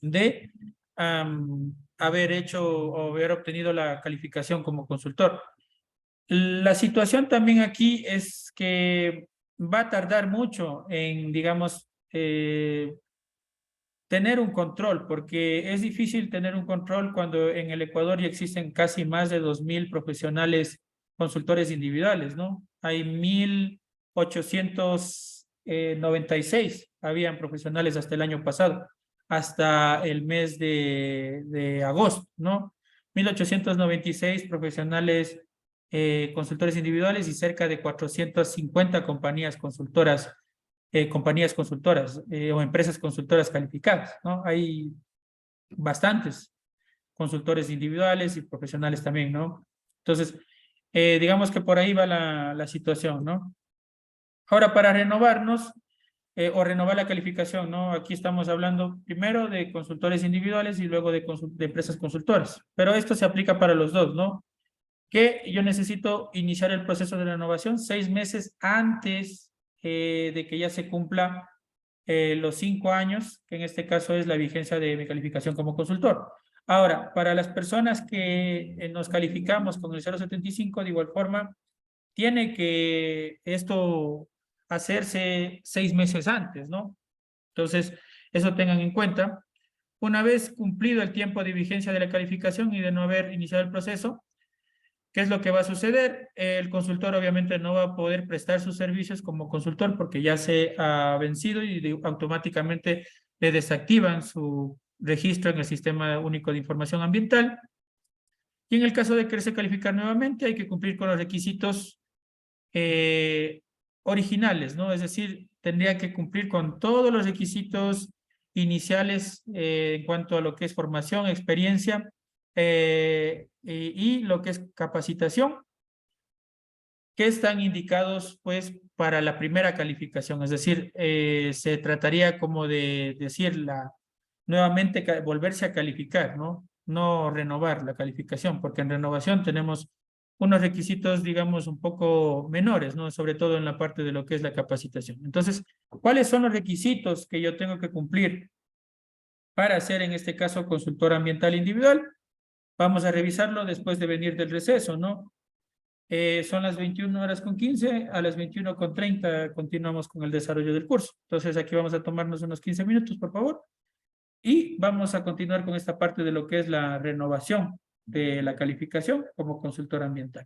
de haber hecho o haber obtenido la calificación como consultor. La situación también aquí es que va a tardar mucho en, digamos, tener un control, porque es difícil tener un control cuando en el Ecuador ya existen casi más de 2.000 profesionales consultores individuales, ¿no? Hay 1.896 habían profesionales hasta el año pasado, hasta el mes de agosto, ¿no? 1.896 profesionales consultores individuales y cerca de 450 compañías consultoras o empresas consultoras calificadas, ¿no? Hay bastantes consultores individuales y profesionales también, ¿no? Entonces, digamos que por ahí va la situación, ¿no? Ahora, para renovarnos o renovar la calificación, ¿no? Aquí estamos hablando primero de consultores individuales y luego de empresas consultoras, pero esto se aplica para los dos, ¿no? Que yo necesito iniciar el proceso de renovación 6 meses antes de que ya se cumpla los 5 años, que en este caso es la vigencia de mi calificación como consultor. Ahora, para las personas que nos calificamos con el 075, de igual forma, tiene que esto hacerse 6 meses antes, ¿no? Entonces, eso tengan en cuenta. Una vez cumplido el tiempo de vigencia de la calificación y de no haber iniciado el proceso, ¿qué es lo que va a suceder? El consultor obviamente no va a poder prestar sus servicios como consultor porque ya se ha vencido y automáticamente le desactivan su registro en el Sistema Único de Información Ambiental. Y en el caso de quererse calificar nuevamente, hay que cumplir con los requisitos eh, originales, ¿no? Es decir, tendría que cumplir con todos los requisitos iniciales en cuanto a lo que es formación, experiencia y lo que es capacitación, que están indicados pues para la primera calificación, es decir, se trataría como de decir nuevamente volverse a calificar, ¿no? No renovar la calificación, porque en renovación tenemos unos requisitos, digamos, un poco menores, ¿no? Sobre todo en la parte de lo que es la capacitación. Entonces, ¿cuáles son los requisitos que yo tengo que cumplir para ser, en este caso, consultor ambiental individual? Vamos a revisarlo después de venir del receso, ¿no? Son las 21:15, a las 21:30 continuamos con el desarrollo del curso. Entonces aquí vamos a tomarnos unos 15 minutos, por favor, y vamos a continuar con esta parte de lo que es la renovación de la calificación como consultor ambiental.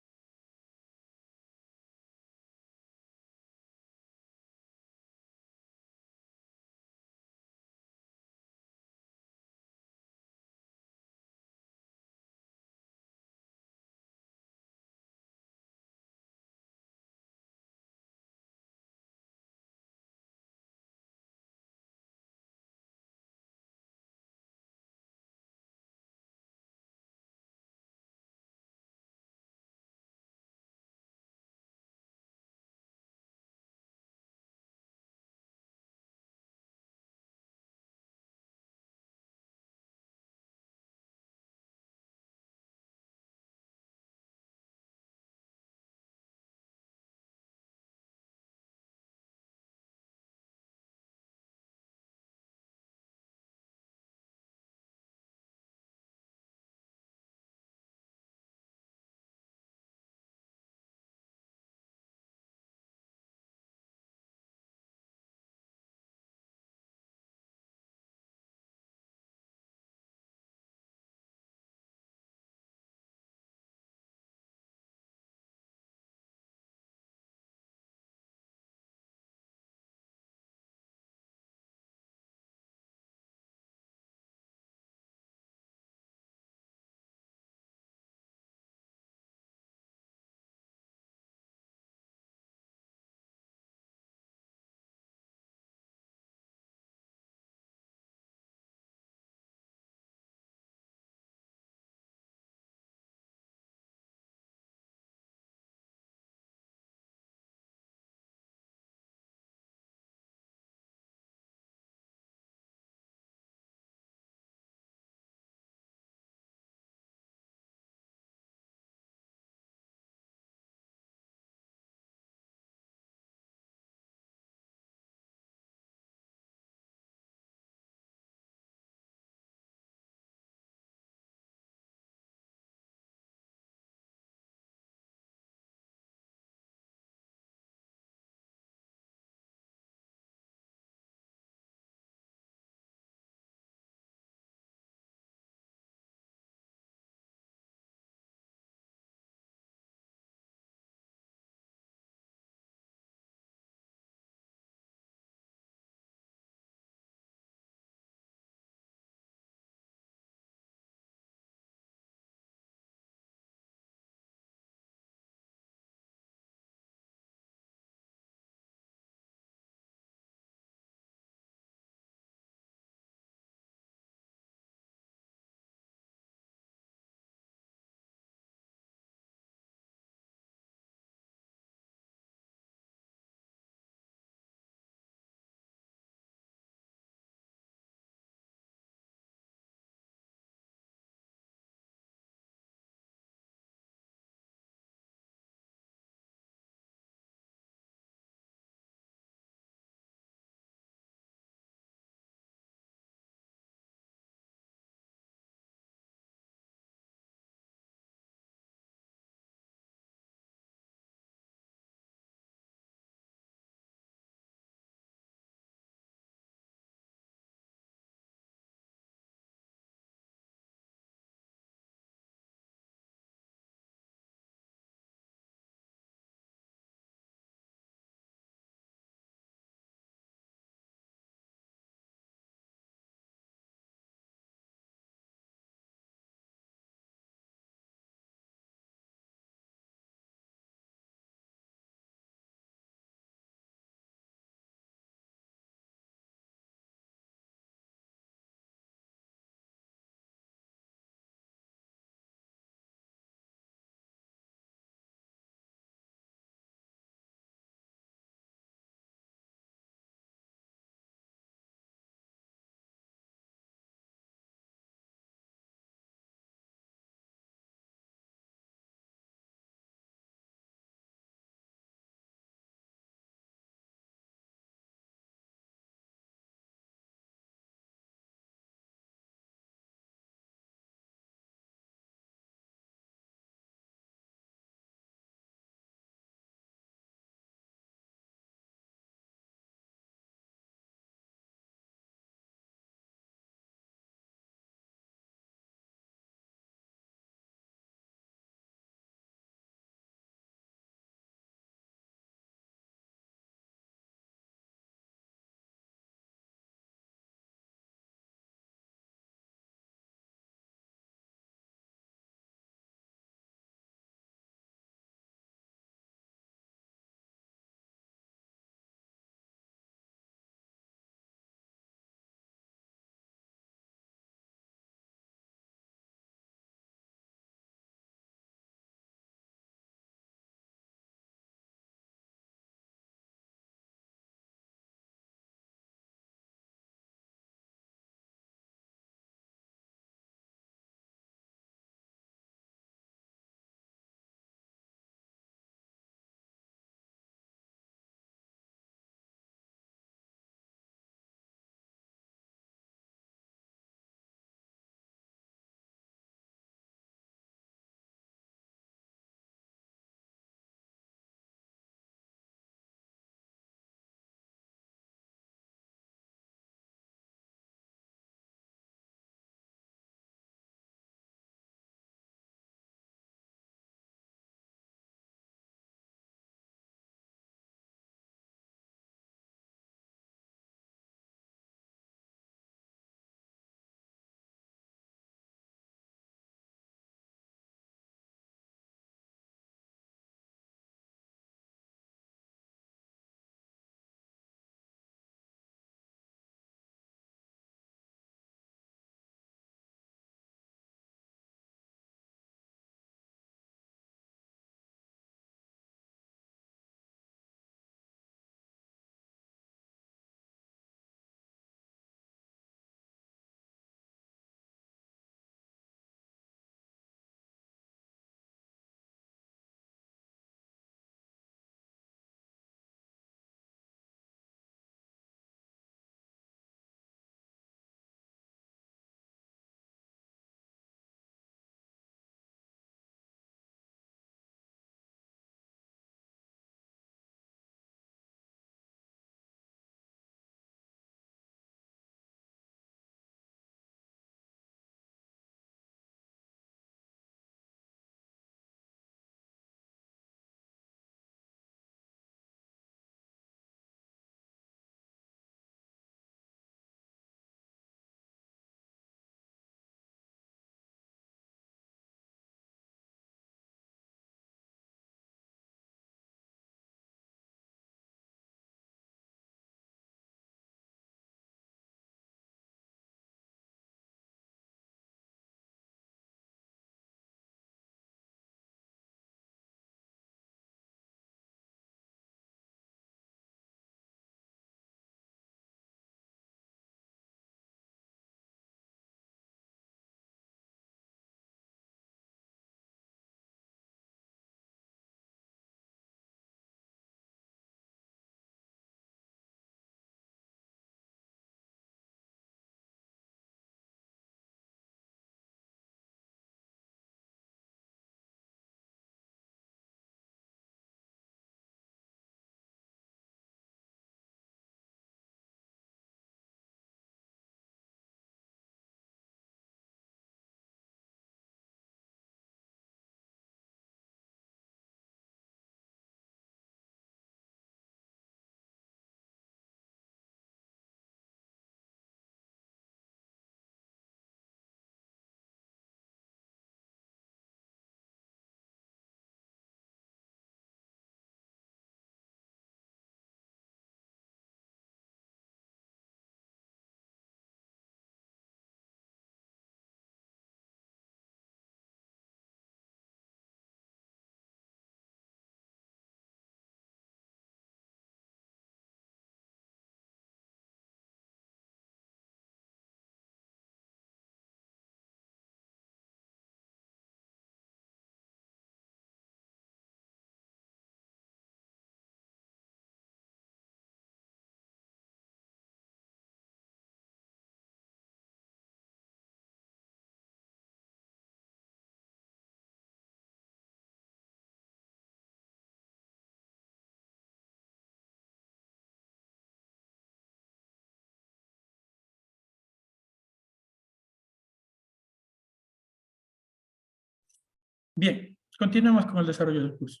Bien, continuemos con el desarrollo del curso.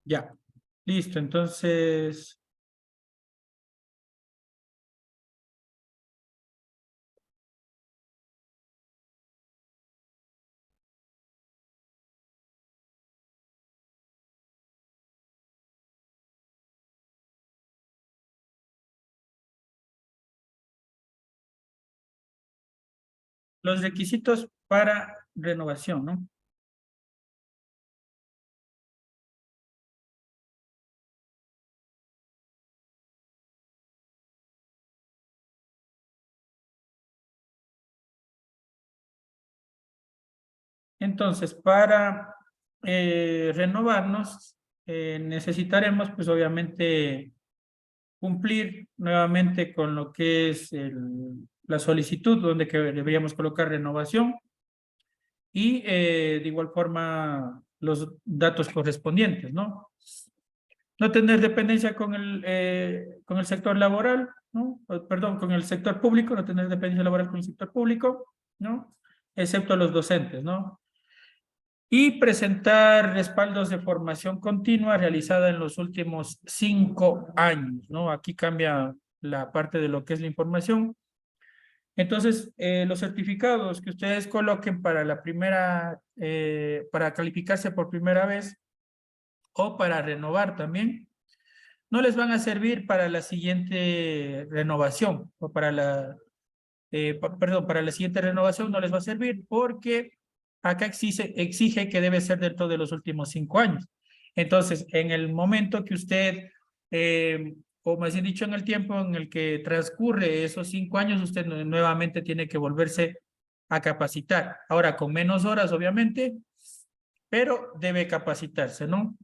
Ya, listo. Entonces, los requisitos para renovación, ¿no? Entonces, para renovarnos, necesitaremos, pues obviamente, cumplir nuevamente con lo que es la solicitud, donde que deberíamos colocar renovación y de igual forma los datos correspondientes, ¿no? No tener dependencia con el sector laboral, ¿no? Perdón, con el sector público, no tener dependencia laboral con el sector público, ¿no? Excepto los docentes, ¿no? Y presentar respaldos de formación continua realizada en los últimos 5 años, ¿no? Aquí cambia la parte de lo que es la información. Entonces, los certificados que ustedes coloquen para la primera, para calificarse por primera vez o para renovar también, no les van a servir para la siguiente renovación o para la, perdón, para la siguiente renovación no les va a servir porque acá exige que debe ser dentro de los últimos 5 años. Entonces, en el momento que usted, o más bien dicho, en el tiempo en el que transcurre esos 5 años, usted nuevamente tiene que volverse a capacitar. Ahora, con menos horas, obviamente, pero debe capacitarse, ¿no?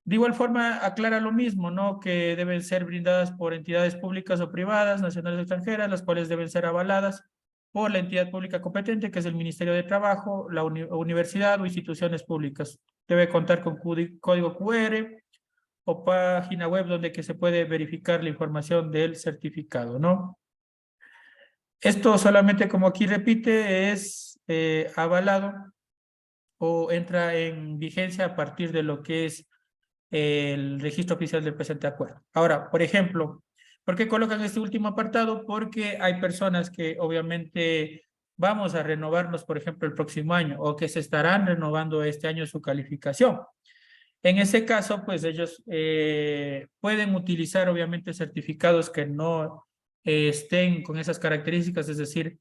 De igual forma, aclara lo mismo, ¿no? Que deben ser brindadas por entidades públicas o privadas, nacionales o extranjeras, las cuales deben ser avaladas por la entidad pública competente, que es el Ministerio de Trabajo, la universidad o instituciones públicas. Debe contar con código QR o página web donde que se puede verificar la información del certificado, ¿no? Esto solamente, como aquí repite, es avalado o entra en vigencia a partir de lo que es el registro oficial del presente acuerdo. Ahora, por ejemplo, ¿por qué colocan este último apartado? Porque hay personas que obviamente vamos a renovarnos, por ejemplo, el próximo año o que se estarán renovando este año su calificación. En ese caso, pues ellos pueden utilizar obviamente certificados que no estén con esas características, es decir,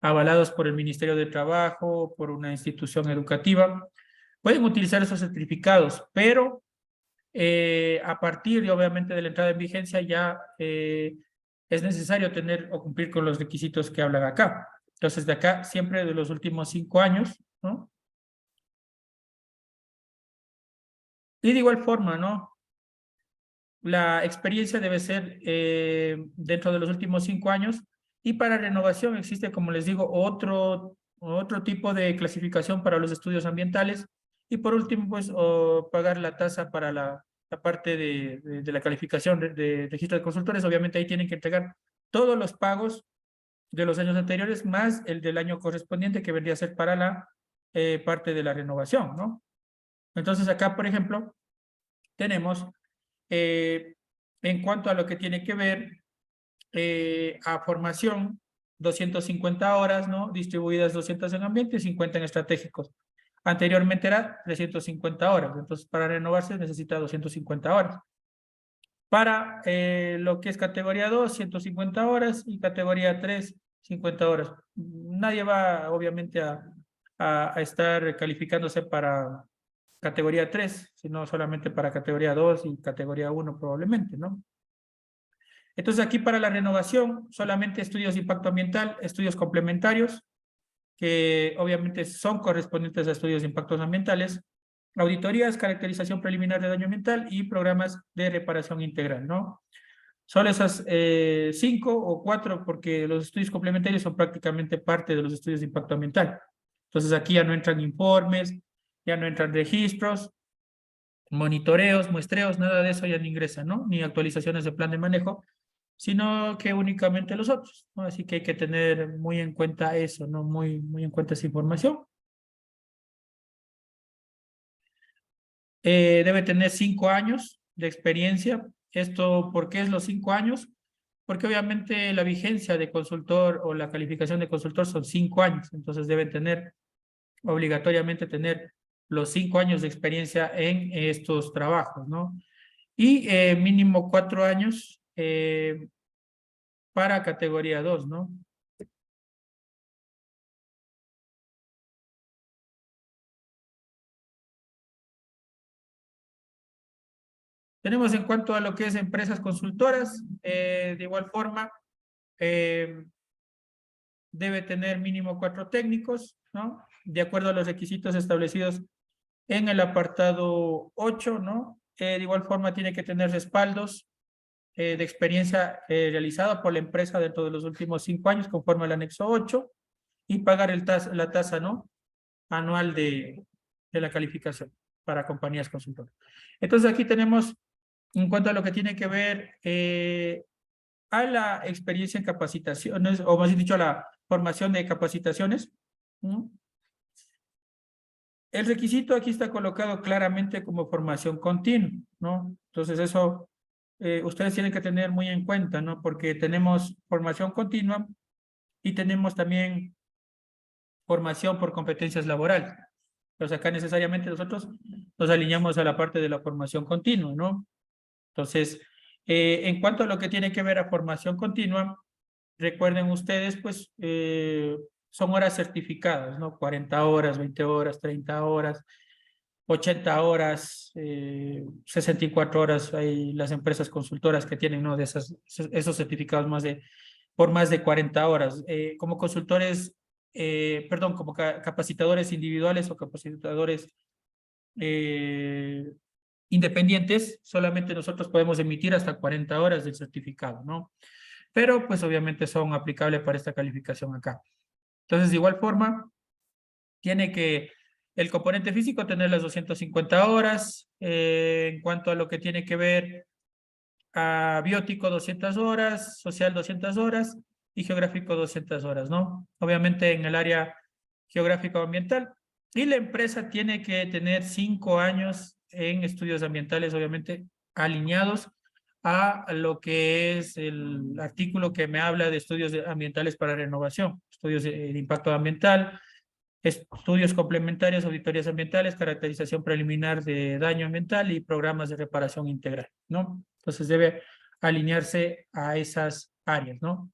avalados por el Ministerio de Trabajo, por una institución educativa. Pueden utilizar esos certificados, pero a partir de, obviamente, de la entrada en vigencia ya es necesario tener o cumplir con los requisitos que hablan acá. Entonces, de acá, siempre de los últimos 5 años, ¿no? Y de igual forma, ¿no? La experiencia debe ser dentro de los últimos 5 años y para renovación existe, como les digo, otro tipo de clasificación para los estudios ambientales y por último, pues, pagar la tasa para la parte de la calificación de registro de consultores. Obviamente ahí tienen que entregar todos los pagos de los años anteriores más el del año correspondiente que vendría a ser para la parte de la renovación, ¿no? Entonces acá, por ejemplo, tenemos en cuanto a lo que tiene que ver a formación, 250 horas, ¿no? Distribuidas 200 en ambiente y 50 en estratégicos. Anteriormente era 350 horas, entonces para renovarse necesita 250 horas. Para lo que es categoría 2, 150 horas y categoría 3, 50 horas. Nadie va, obviamente, a estar calificándose para categoría 3, sino solamente para categoría 2 y categoría 1 probablemente, ¿no? Entonces aquí para la renovación solamente estudios de impacto ambiental, estudios complementarios, que obviamente son correspondientes a estudios de impactos ambientales, auditorías, caracterización preliminar de daño ambiental y programas de reparación integral, ¿no? Solo esas 5 o 4, porque los estudios complementarios son prácticamente parte de los estudios de impacto ambiental. Entonces aquí ya no entran informes, ya no entran registros, monitoreos, muestreos, nada de eso ya no ingresa, ¿no? Ni actualizaciones de plan de manejo, sino que únicamente los otros, ¿no? Así que hay que tener muy en cuenta eso, ¿no? Muy en cuenta esa información. Debe tener 5 años de experiencia. Esto, ¿por qué es los 5 años? Porque obviamente la vigencia de consultor o la calificación de consultor son 5 años, entonces deben tener, obligatoriamente tener los 5 años de experiencia en estos trabajos, ¿no? Y mínimo 4 años para categoría 2, ¿no? Tenemos en cuanto a lo que es empresas consultoras, de igual forma, eh, debe tener mínimo 4 técnicos, ¿no? De acuerdo a los requisitos establecidos en el apartado 8, ¿no? De igual forma tiene que tener respaldos de experiencia realizada por la empresa dentro de los últimos 5 años, conforme al anexo 8, y pagar la tasa, ¿no? Anual de la calificación para compañías consultoras. Entonces aquí tenemos, en cuanto a lo que tiene que ver a la experiencia en capacitaciones, o más bien dicho, a la formación de capacitaciones, ¿no? El requisito aquí está colocado claramente como formación continua, ¿no? Entonces eso ustedes tienen que tener muy en cuenta, ¿no? Porque tenemos formación continua y tenemos también formación por competencias laborales. Entonces acá necesariamente nosotros nos alineamos a la parte de la formación continua, ¿no? Entonces, en cuanto a lo que tiene que ver a formación continua, recuerden ustedes, pues, son horas certificadas, ¿no? 40 horas, 20 horas, 30 horas, 80 horas, 64 horas. Hay las empresas consultoras que tienen, ¿no? De esos certificados por más de 40 horas. Como consultores, perdón, como capacitadores individuales o capacitadores eh, independientes, solamente nosotros podemos emitir hasta 40 horas del certificado, ¿no? Pero pues obviamente son aplicables para esta calificación acá. Entonces, de igual forma, tiene que el componente físico tener las 250 horas, en cuanto a lo que tiene que ver a biótico 200 horas, social 200 horas y geográfico 200 horas, ¿no? Obviamente en el área geográfico ambiental. Y la empresa tiene que tener 5 años en estudios ambientales, obviamente alineados a lo que es el artículo que me habla de estudios ambientales para renovación, estudios de impacto ambiental, estudios complementarios, auditorías ambientales, caracterización preliminar de daño ambiental y programas de reparación integral, ¿no? Entonces debe alinearse a esas áreas, ¿no?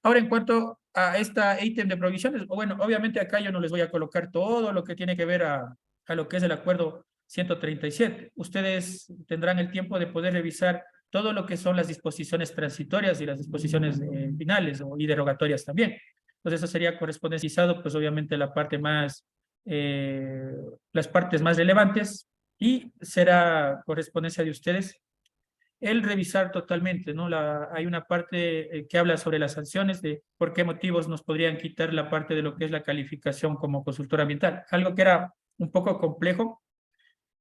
Ahora, en cuanto a esta ítem de provisiones, bueno, obviamente acá yo no les voy a colocar todo lo que tiene que ver a lo que es el acuerdo 137. Ustedes tendrán el tiempo de poder revisar todo lo que son las disposiciones transitorias y las disposiciones finales y derogatorias también. Entonces, eso sería correspondencializado, pues obviamente la parte más, eh, las partes más relevantes, y será correspondencia de ustedes el revisar totalmente, ¿no? Hay una parte que habla sobre las sanciones, de por qué motivos nos podrían quitar la parte de lo que es la calificación como consultor ambiental, algo que era un poco complejo,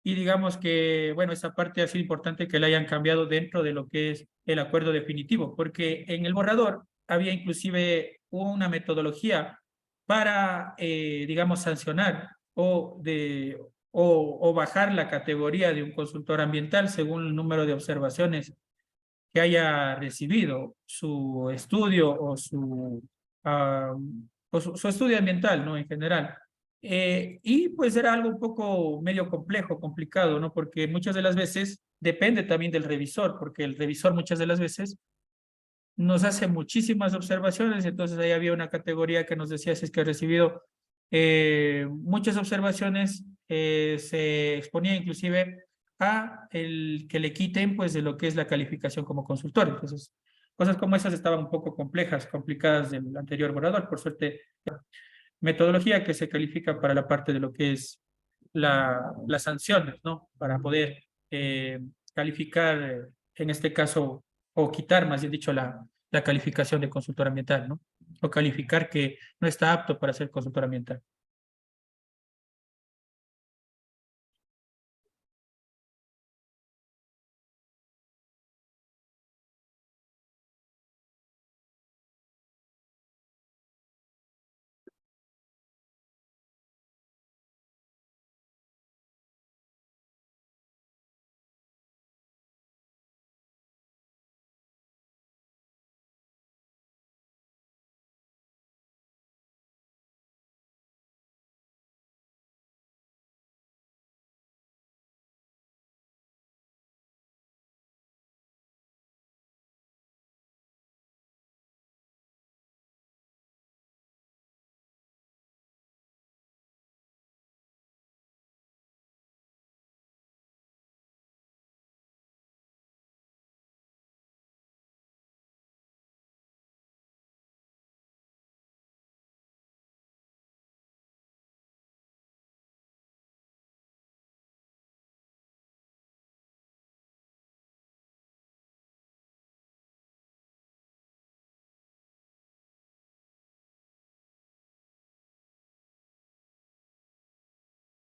y digamos que, bueno, esa parte ha sido importante que la hayan cambiado dentro de lo que es el acuerdo definitivo, porque en el borrador había inclusive una metodología para, digamos, sancionar o bajar la categoría de un consultor ambiental según el número de observaciones que haya recibido su estudio ah, su estudio ambiental, ¿no? En general. Y pues era algo un poco medio complejo, complicado, ¿no? Porque muchas de las veces depende también del revisor, porque el revisor muchas de las veces nos hace muchísimas observaciones, entonces ahí había una categoría que nos decía si es que ha recibido muchas observaciones, se exponía inclusive a el que le quiten pues de lo que es la calificación como consultor. Entonces, cosas como esas estaban un poco complejas, complicadas del anterior borrador. Por suerte, metodología que se califica para la parte de lo que es las sanciones, ¿no? Para poder calificar, en este caso, o quitar, más bien dicho, la calificación de consultor ambiental, ¿no? O calificar que no está apto para ser consultor ambiental.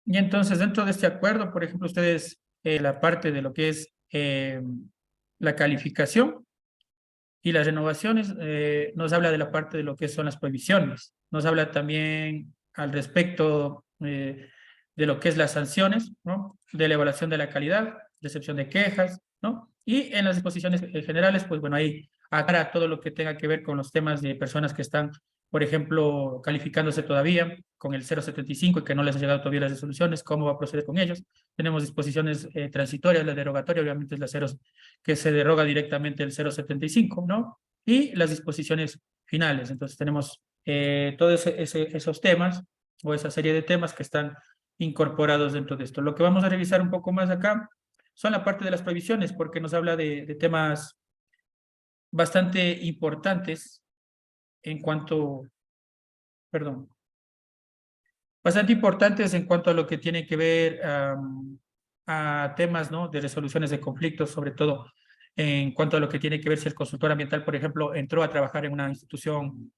Y entonces, dentro de este acuerdo, por ejemplo, ustedes, la parte de lo que es la calificación y las renovaciones, nos habla de la parte de lo que son las prohibiciones, nos habla también al respecto de lo que es las sanciones, ¿no? De la evaluación de la calidad, recepción de quejas, ¿no? Y en las disposiciones generales, pues bueno, ahí aclara todo lo que tenga que ver con los temas de personas que están, por ejemplo, calificándose todavía con el 075 y que no les ha llegado todavía las resoluciones, cómo va a proceder con ellos. Tenemos disposiciones transitorias, la derogatoria, obviamente es la 0, que se deroga directamente el 075, ¿no? Y las disposiciones finales. Entonces tenemos todos esos temas o esa serie de temas que están incorporados dentro de esto. Lo que vamos a revisar un poco más acá son la parte de las prohibiciones, porque nos habla de temas bastante importantes en cuanto, perdón, bastante importantes en cuanto a lo que tiene que ver a temas, ¿no? De resoluciones de conflictos, sobre todo en cuanto a lo que tiene que ver si el consultor ambiental, por ejemplo, entró a trabajar en una institución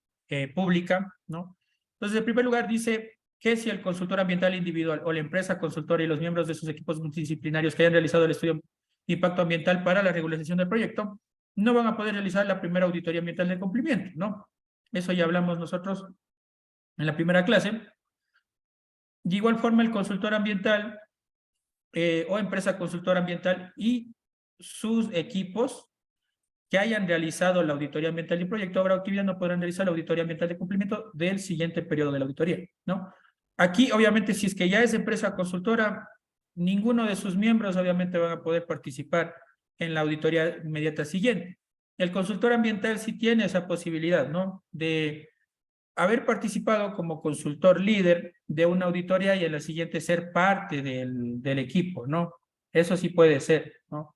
pública, ¿no? Entonces, en primer lugar, dice que si el consultor ambiental individual o la empresa consultora y los miembros de sus equipos multidisciplinarios que hayan realizado el estudio de impacto ambiental para la regularización del proyecto, no van a poder realizar la primera auditoría ambiental de cumplimiento, ¿no? Eso ya hablamos nosotros en la primera clase. De igual forma, el consultor ambiental o empresa consultora ambiental y sus equipos que hayan realizado la auditoría ambiental y proyecto de obra o actividad no podrán realizar la auditoría ambiental de cumplimiento del siguiente periodo de la auditoría, ¿no? Aquí, obviamente, si es que ya es empresa consultora, ninguno de sus miembros, obviamente, van a poder participar en la auditoría inmediata siguiente. El consultor ambiental sí tiene esa posibilidad, ¿no? De haber participado como consultor líder de una auditoría y en la siguiente ser parte del equipo, ¿no? Eso sí puede ser, ¿no?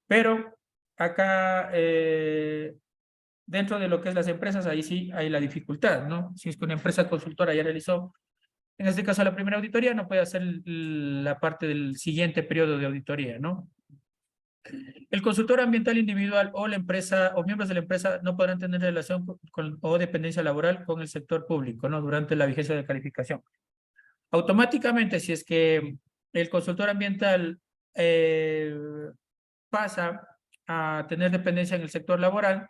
Pero acá, dentro de lo que es las empresas, ahí sí hay la dificultad, ¿no? Si es que una empresa consultora ya realizó, en este caso, la primera auditoría, no puede hacer la parte del siguiente periodo de auditoría, ¿no? El consultor ambiental individual o la empresa o miembros de la empresa no podrán tener relación o dependencia laboral con el sector público, ¿no? Durante la vigencia de calificación. Automáticamente, si es que el consultor ambiental eh, pasa a tener dependencia en el sector laboral,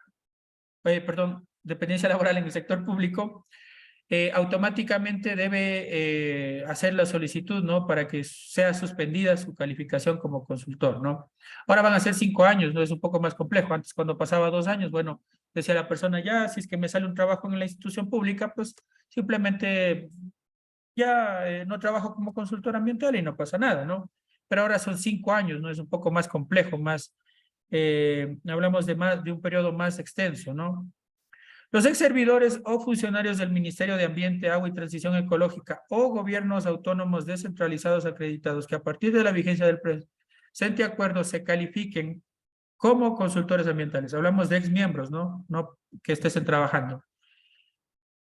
perdón, dependencia laboral en el sector público, automáticamente debe hacer la solicitud, ¿no? Para que sea suspendida su calificación como consultor, ¿no? Ahora van a ser 5 años, ¿no? Es un poco más complejo. Antes, cuando pasaba 2 años, bueno, decía la persona, ya, si es que me sale un trabajo en la institución pública, pues simplemente ya no trabajo como consultor ambiental y no pasa nada, ¿no? Pero ahora son 5 años, ¿no? Es un poco más complejo, más, hablamos de un periodo más extenso, ¿no? Los ex servidores o funcionarios del Ministerio de Ambiente, Agua y Transición Ecológica o gobiernos autónomos descentralizados acreditados que a partir de la vigencia del presente acuerdo se califiquen como consultores ambientales. Hablamos de ex miembros, ¿no? No que estén trabajando.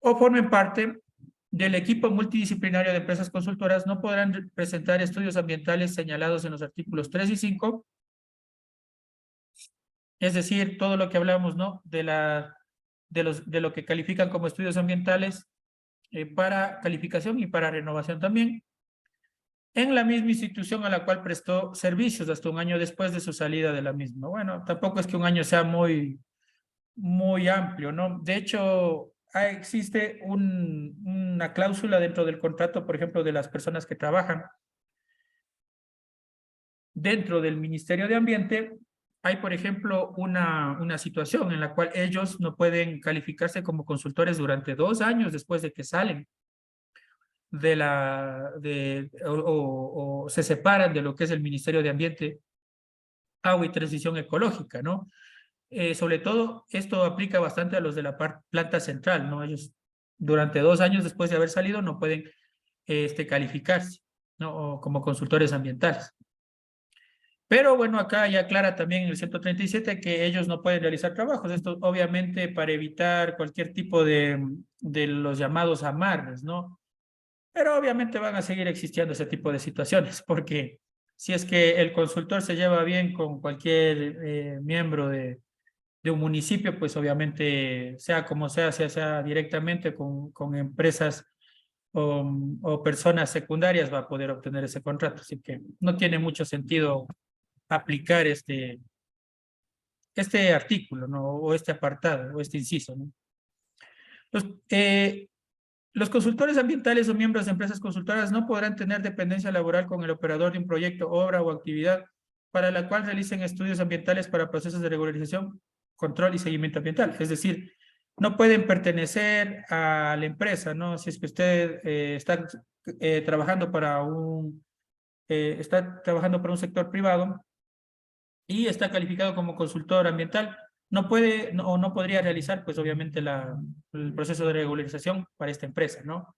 O formen parte del equipo multidisciplinario de empresas consultoras no podrán presentar estudios ambientales señalados en los artículos 3 y 5, es decir, todo lo que hablamos, ¿no? De lo que califican como estudios ambientales para calificación y para renovación también, en la misma institución a la cual prestó servicios hasta un año después de su salida de la misma. Bueno, tampoco es que un año sea muy amplio, ¿no? De hecho, existe una cláusula dentro del contrato, por ejemplo, de las personas que trabajan dentro del Ministerio de Ambiente. Hay, por ejemplo, una situación en la cual ellos no pueden calificarse como consultores durante 2 años después de que salen o se separan de lo que es el Ministerio de Ambiente, Agua y Transición Ecológica, ¿no? Sobre todo, esto aplica bastante a los de la planta central, ¿no? Ellos durante 2 años después de haber salido no pueden calificarse, ¿no? O como consultores ambientales. Pero bueno, acá ya aclara también en el 137 que ellos no pueden realizar trabajos. Esto obviamente para evitar cualquier tipo de los llamados amarres, ¿no? Pero obviamente van a seguir existiendo ese tipo de situaciones, porque si es que el consultor se lleva bien con cualquier miembro de un municipio, pues obviamente, sea como sea directamente con empresas o personas secundarias, va a poder obtener ese contrato. Así que no tiene mucho sentido aplicar este artículo, ¿no? O este apartado, o este inciso, ¿no? Los, eh, los consultores ambientales o miembros de empresas consultoras no podrán tener dependencia laboral con el operador de un proyecto, obra o actividad para la cual realicen estudios ambientales para procesos de regularización, control y seguimiento ambiental. Es decir, no pueden pertenecer a la empresa, ¿no? Si es que usted está trabajando está trabajando para un sector privado y está calificado como consultor ambiental, no puede o no podría realizar, pues obviamente, el proceso de regularización para esta empresa, ¿no?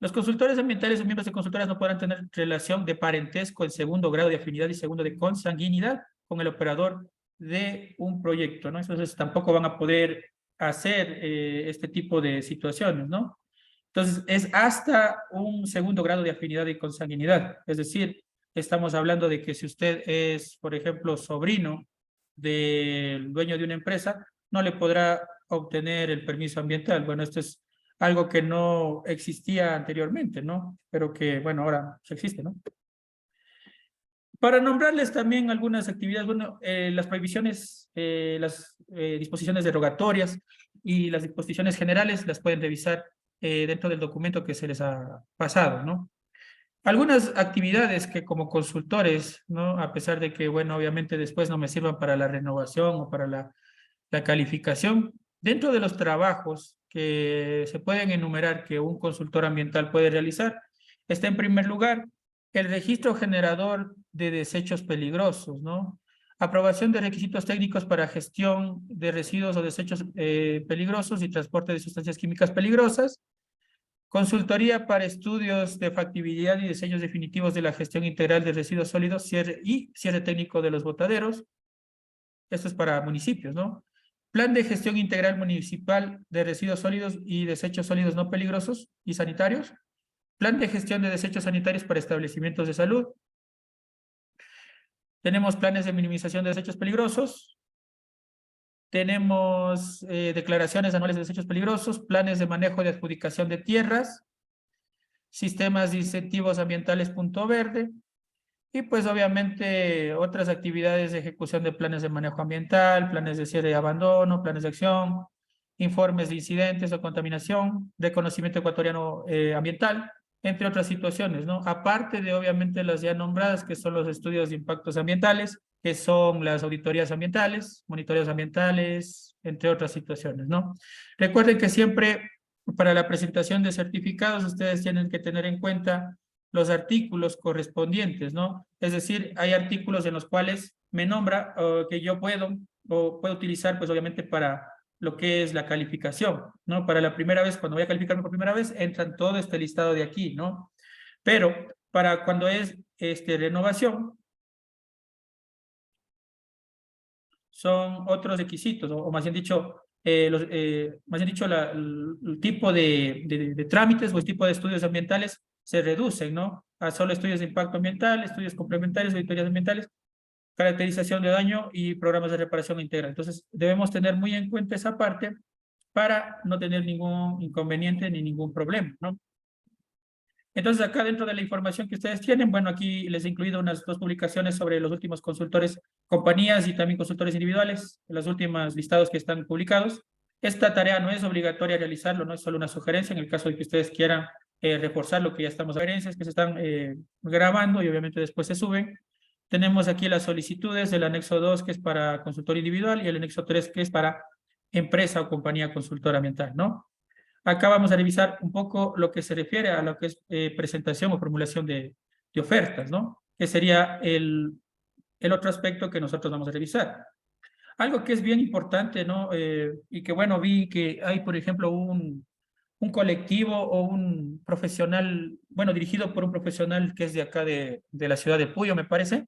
Los consultores ambientales o miembros de consultoras no podrán tener relación de parentesco en segundo grado de afinidad y segundo de consanguinidad con el operador de un proyecto, ¿no? Entonces tampoco van a poder hacer este tipo de situaciones, ¿no? Entonces es hasta un segundo grado de afinidad y consanguinidad, es decir, estamos hablando de que si usted es, por ejemplo, sobrino del dueño de una empresa, no le podrá obtener el permiso ambiental. Bueno, esto es algo que no existía anteriormente, ¿no? Pero que, bueno, ahora existe, ¿no? Para nombrarles también algunas actividades, bueno, las prohibiciones, las disposiciones derogatorias y las disposiciones generales las pueden revisar dentro del documento que se les ha pasado, ¿no? Algunas actividades que como consultores, ¿no? A pesar de que, bueno, obviamente después no me sirvan para la renovación o para la calificación, dentro de los trabajos que se pueden enumerar que un consultor ambiental puede realizar, está en primer lugar el registro generador de desechos peligrosos, ¿no? Aprobación de requisitos técnicos para gestión de residuos o desechos peligrosos y transporte de sustancias químicas peligrosas. Consultoría para estudios de factibilidad y diseños definitivos de la gestión integral de residuos sólidos, cierre técnico de los botaderos. Esto es para municipios, ¿no? Plan de gestión integral municipal de residuos sólidos y desechos sólidos no peligrosos y sanitarios. Plan de gestión de desechos sanitarios para establecimientos de salud. Tenemos planes de minimización de desechos peligrosos. Tenemos declaraciones anuales de desechos peligrosos, planes de manejo de adjudicación de tierras, sistemas de incentivos ambientales punto verde, y pues obviamente otras actividades de ejecución de planes de manejo ambiental, planes de cierre y abandono, planes de acción, informes de incidentes o contaminación, reconocimiento ecuatoriano ambiental, entre otras situaciones, ¿no? Aparte de obviamente las ya nombradas, que son los estudios de impactos ambientales, que son las auditorías ambientales, monitoreos ambientales, entre otras situaciones, ¿no? Recuerden que siempre para la presentación de certificados ustedes tienen que tener en cuenta los artículos correspondientes, ¿no? Es decir, hay artículos en los cuales me nombra que yo puedo utilizar, pues obviamente para lo que es la calificación, ¿no? Para la primera vez, cuando voy a calificarme por primera vez, entran todo este listado de aquí, ¿no? Pero para cuando es renovación, son otros requisitos, o más bien dicho, más bien dicho, el tipo de trámites o el tipo de estudios ambientales se reducen, ¿no? A solo estudios de impacto ambiental, estudios complementarios, auditorías ambientales, caracterización de daño y programas de reparación integral. Entonces, debemos tener muy en cuenta esa parte para no tener ningún inconveniente ni ningún problema, ¿no? Entonces, acá dentro de la información que ustedes tienen, bueno, aquí les he incluido unas 2 publicaciones sobre los últimos consultores, compañías y también consultores individuales, los últimos listados que están publicados. Esta tarea no es obligatoria realizarlo, no es solo una sugerencia en el caso de que ustedes quieran reforzar lo que ya estamos, sugerencias que se están grabando y obviamente después se suben. Tenemos aquí las solicitudes del anexo 2, que es para consultor individual, y el anexo 3, que es para empresa o compañía consultora ambiental, ¿no? Acá vamos a revisar un poco lo que se refiere a lo que es presentación o formulación de ofertas, ¿no? Que sería el otro aspecto que nosotros vamos a revisar. Algo que es bien importante, ¿no? Y que, bueno, vi que hay, por ejemplo, un colectivo o un profesional, bueno, dirigido por un profesional que es de acá de la ciudad de Puyo, me parece,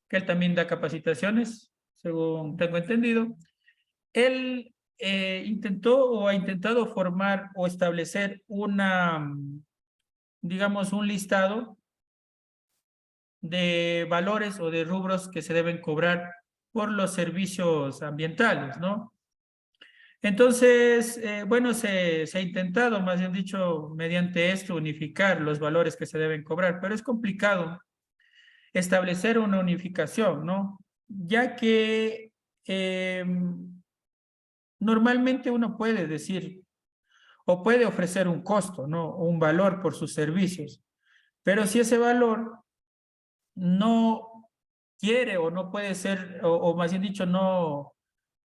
que él también da capacitaciones, según tengo entendido. Él intentó o ha intentado formar o establecer digamos, un listado de valores o de rubros que se deben cobrar por los servicios ambientales, ¿no? Entonces, bueno, se ha intentado, más bien dicho, mediante esto, unificar los valores que se deben cobrar, pero es complicado establecer una unificación, ¿no? Ya que normalmente uno puede decir o puede ofrecer un costo, ¿no? Un valor por sus servicios, pero si ese valor no quiere o no puede ser, o más bien dicho, no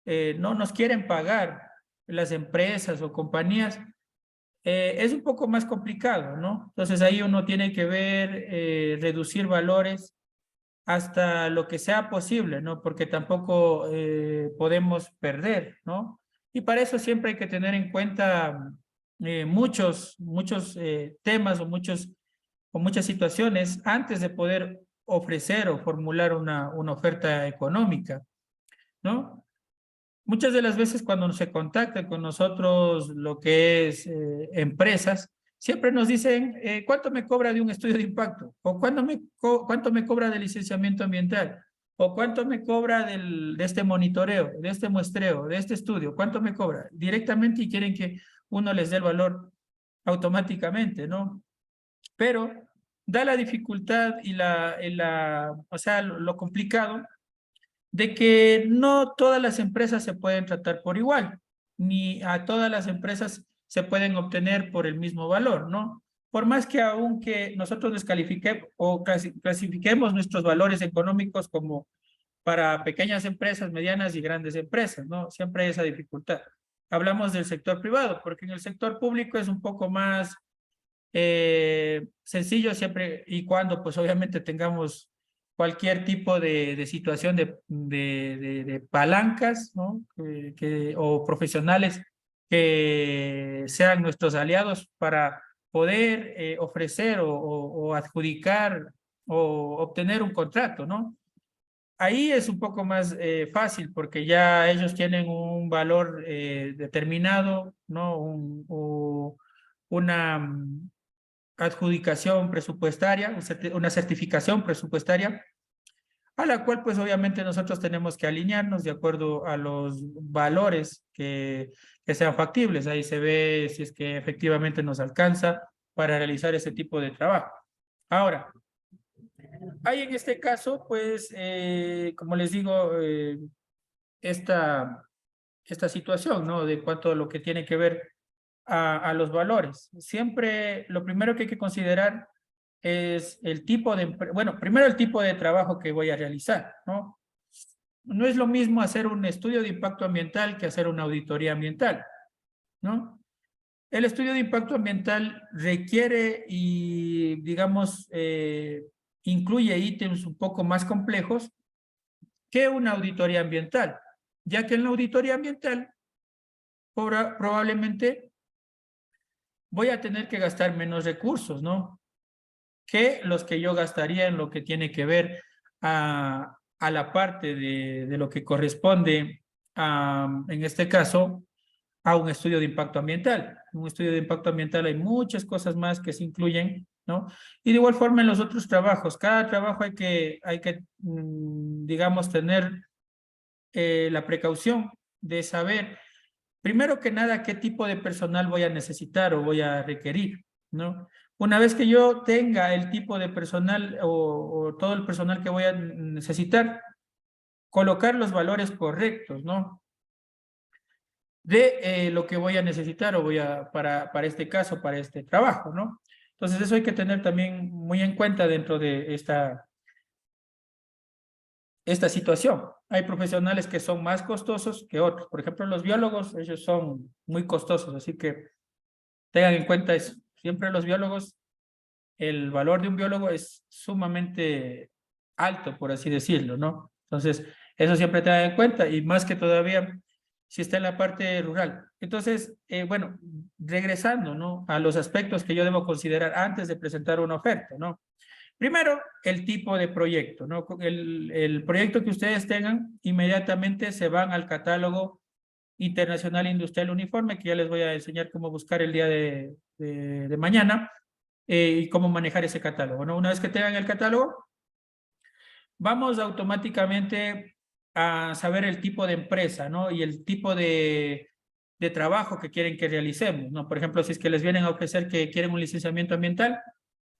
nos quieren pagar las empresas o compañías, es un poco más complicado, ¿no? Entonces ahí uno tiene que ver, reducir valores hasta lo que sea posible, ¿no? Porque tampoco podemos perder, ¿no? Y para eso siempre hay que tener en cuenta muchos temas o muchas situaciones antes de poder ofrecer o formular una oferta económica, ¿no? Muchas de las veces cuando se contacta con nosotros lo que es empresas, siempre nos dicen, ¿cuánto me cobra de un estudio de impacto? ¿O cuánto me cobra de licenciamiento ambiental? ¿O cuánto me cobra de este monitoreo, de este muestreo, de este estudio? ¿Cuánto me cobra? Directamente y quieren que uno les dé el valor automáticamente, ¿no? Pero da la dificultad y o sea, lo complicado de que no todas las empresas se pueden tratar por igual, ni a todas las empresas se pueden obtener por el mismo valor, ¿no? Por más que aunque nosotros descalifiquemos o clasifiquemos nuestros valores económicos como para pequeñas empresas, medianas y grandes empresas, ¿no? Siempre hay esa dificultad. Hablamos del sector privado, porque en el sector público es un poco más sencillo siempre y cuando pues obviamente tengamos cualquier tipo de situación de palancas, ¿no? O profesionales que sean nuestros aliados para poder ofrecer o adjudicar o obtener un contrato, ¿no? Ahí es un poco más fácil porque ya ellos tienen un valor determinado, ¿no? Una adjudicación presupuestaria, una certificación presupuestaria, a la cual pues obviamente nosotros tenemos que alinearnos de acuerdo a los valores que sean factibles. Ahí se ve si es que efectivamente nos alcanza para realizar ese tipo de trabajo. Ahora, hay en este caso, pues, como les digo, esta, esta situación, ¿no? De cuanto a lo que tiene que ver a los valores. Siempre lo primero que hay que considerar es el tipo de, bueno, primero el tipo de trabajo que voy a realizar, ¿no? No es lo mismo hacer un estudio de impacto ambiental que hacer una auditoría ambiental, ¿no? El estudio de impacto ambiental requiere y, digamos, incluye ítems un poco más complejos que una auditoría ambiental, ya que en la auditoría ambiental probablemente voy a tener que gastar menos recursos, ¿no? Que los que yo gastaría en lo que tiene que ver a la parte de lo que corresponde a, en este caso, a un estudio de impacto ambiental. En un estudio de impacto ambiental hay muchas cosas más que se incluyen, ¿no? Y de igual forma en los otros trabajos, cada trabajo hay que digamos, tener la precaución de saber, primero que nada, qué tipo de personal voy a necesitar o voy a requerir, ¿no? Una vez que yo tenga el tipo de personal o todo el personal que voy a necesitar, colocar los valores correctos, ¿no? De lo que voy a necesitar o voy a, para este caso, para este trabajo, ¿no? Entonces eso hay que tener también muy en cuenta dentro de esta situación. Hay profesionales que son más costosos que otros. Por ejemplo, los biólogos, ellos son muy costosos, así que tengan en cuenta eso. Siempre los biólogos, el valor de un biólogo es sumamente alto, por así decirlo, ¿no? Entonces, eso siempre tengan en cuenta y más que todavía si está en la parte rural. Entonces, bueno, regresando, ¿no? A los aspectos que yo debo considerar antes de presentar una oferta, ¿no? Primero, el tipo de proyecto, ¿no? El proyecto que ustedes tengan, inmediatamente se van al catálogo internacional industrial uniforme, que ya les voy a enseñar cómo buscar el día de mañana y cómo manejar ese catálogo, ¿no? Una vez que tengan el catálogo, vamos automáticamente a saber el tipo de empresa, ¿no? Y el tipo de trabajo que quieren que realicemos, ¿no? Por ejemplo, si es que les vienen a ofrecer que quieren un licenciamiento ambiental,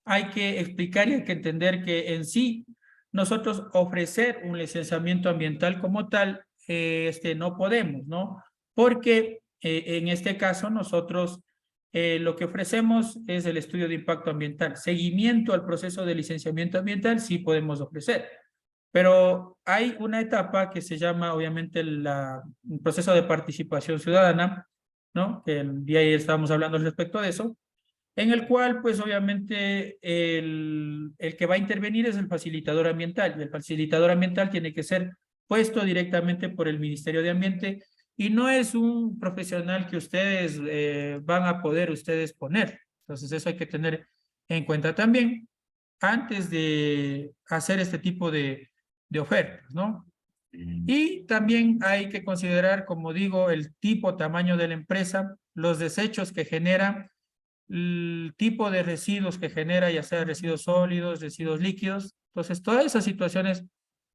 hay que explicar y hay que entender que en sí nosotros ofrecer un licenciamiento ambiental como tal, no podemos, ¿no? Porque en este caso nosotros lo que ofrecemos es el estudio de impacto ambiental. Seguimiento al proceso de licenciamiento ambiental sí podemos ofrecer, pero hay una etapa que se llama obviamente el proceso de participación ciudadana, ¿no? Que el día de ayer estábamos hablando respecto de eso, en el cual, pues obviamente, el que va a intervenir es el facilitador ambiental, y el facilitador ambiental tiene que ser puesto directamente por el Ministerio de Ambiente, y no es un profesional que ustedes van a poder ustedes poner. Entonces, eso hay que tener en cuenta también antes de hacer este tipo de ofertas, ¿no? Y también hay que considerar, como digo, el tipo, tamaño de la empresa, los desechos que genera, el tipo de residuos que genera, ya sea residuos sólidos, residuos líquidos. Entonces, todas esas situaciones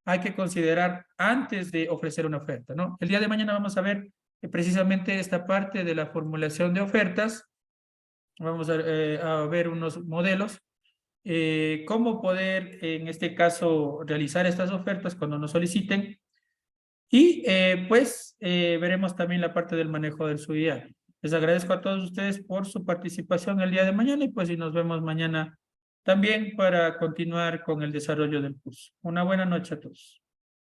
hay que considerar antes de ofrecer una oferta, ¿no? El día de mañana vamos a ver precisamente esta parte de la formulación de ofertas. Vamos a ver unos modelos, cómo poder, en este caso, realizar estas ofertas cuando nos soliciten. Y pues veremos también la parte del manejo del subsidiario. Les agradezco a todos ustedes por su participación el día de mañana y pues y nos vemos mañana también para continuar con el desarrollo del curso. Una buena noche a todos.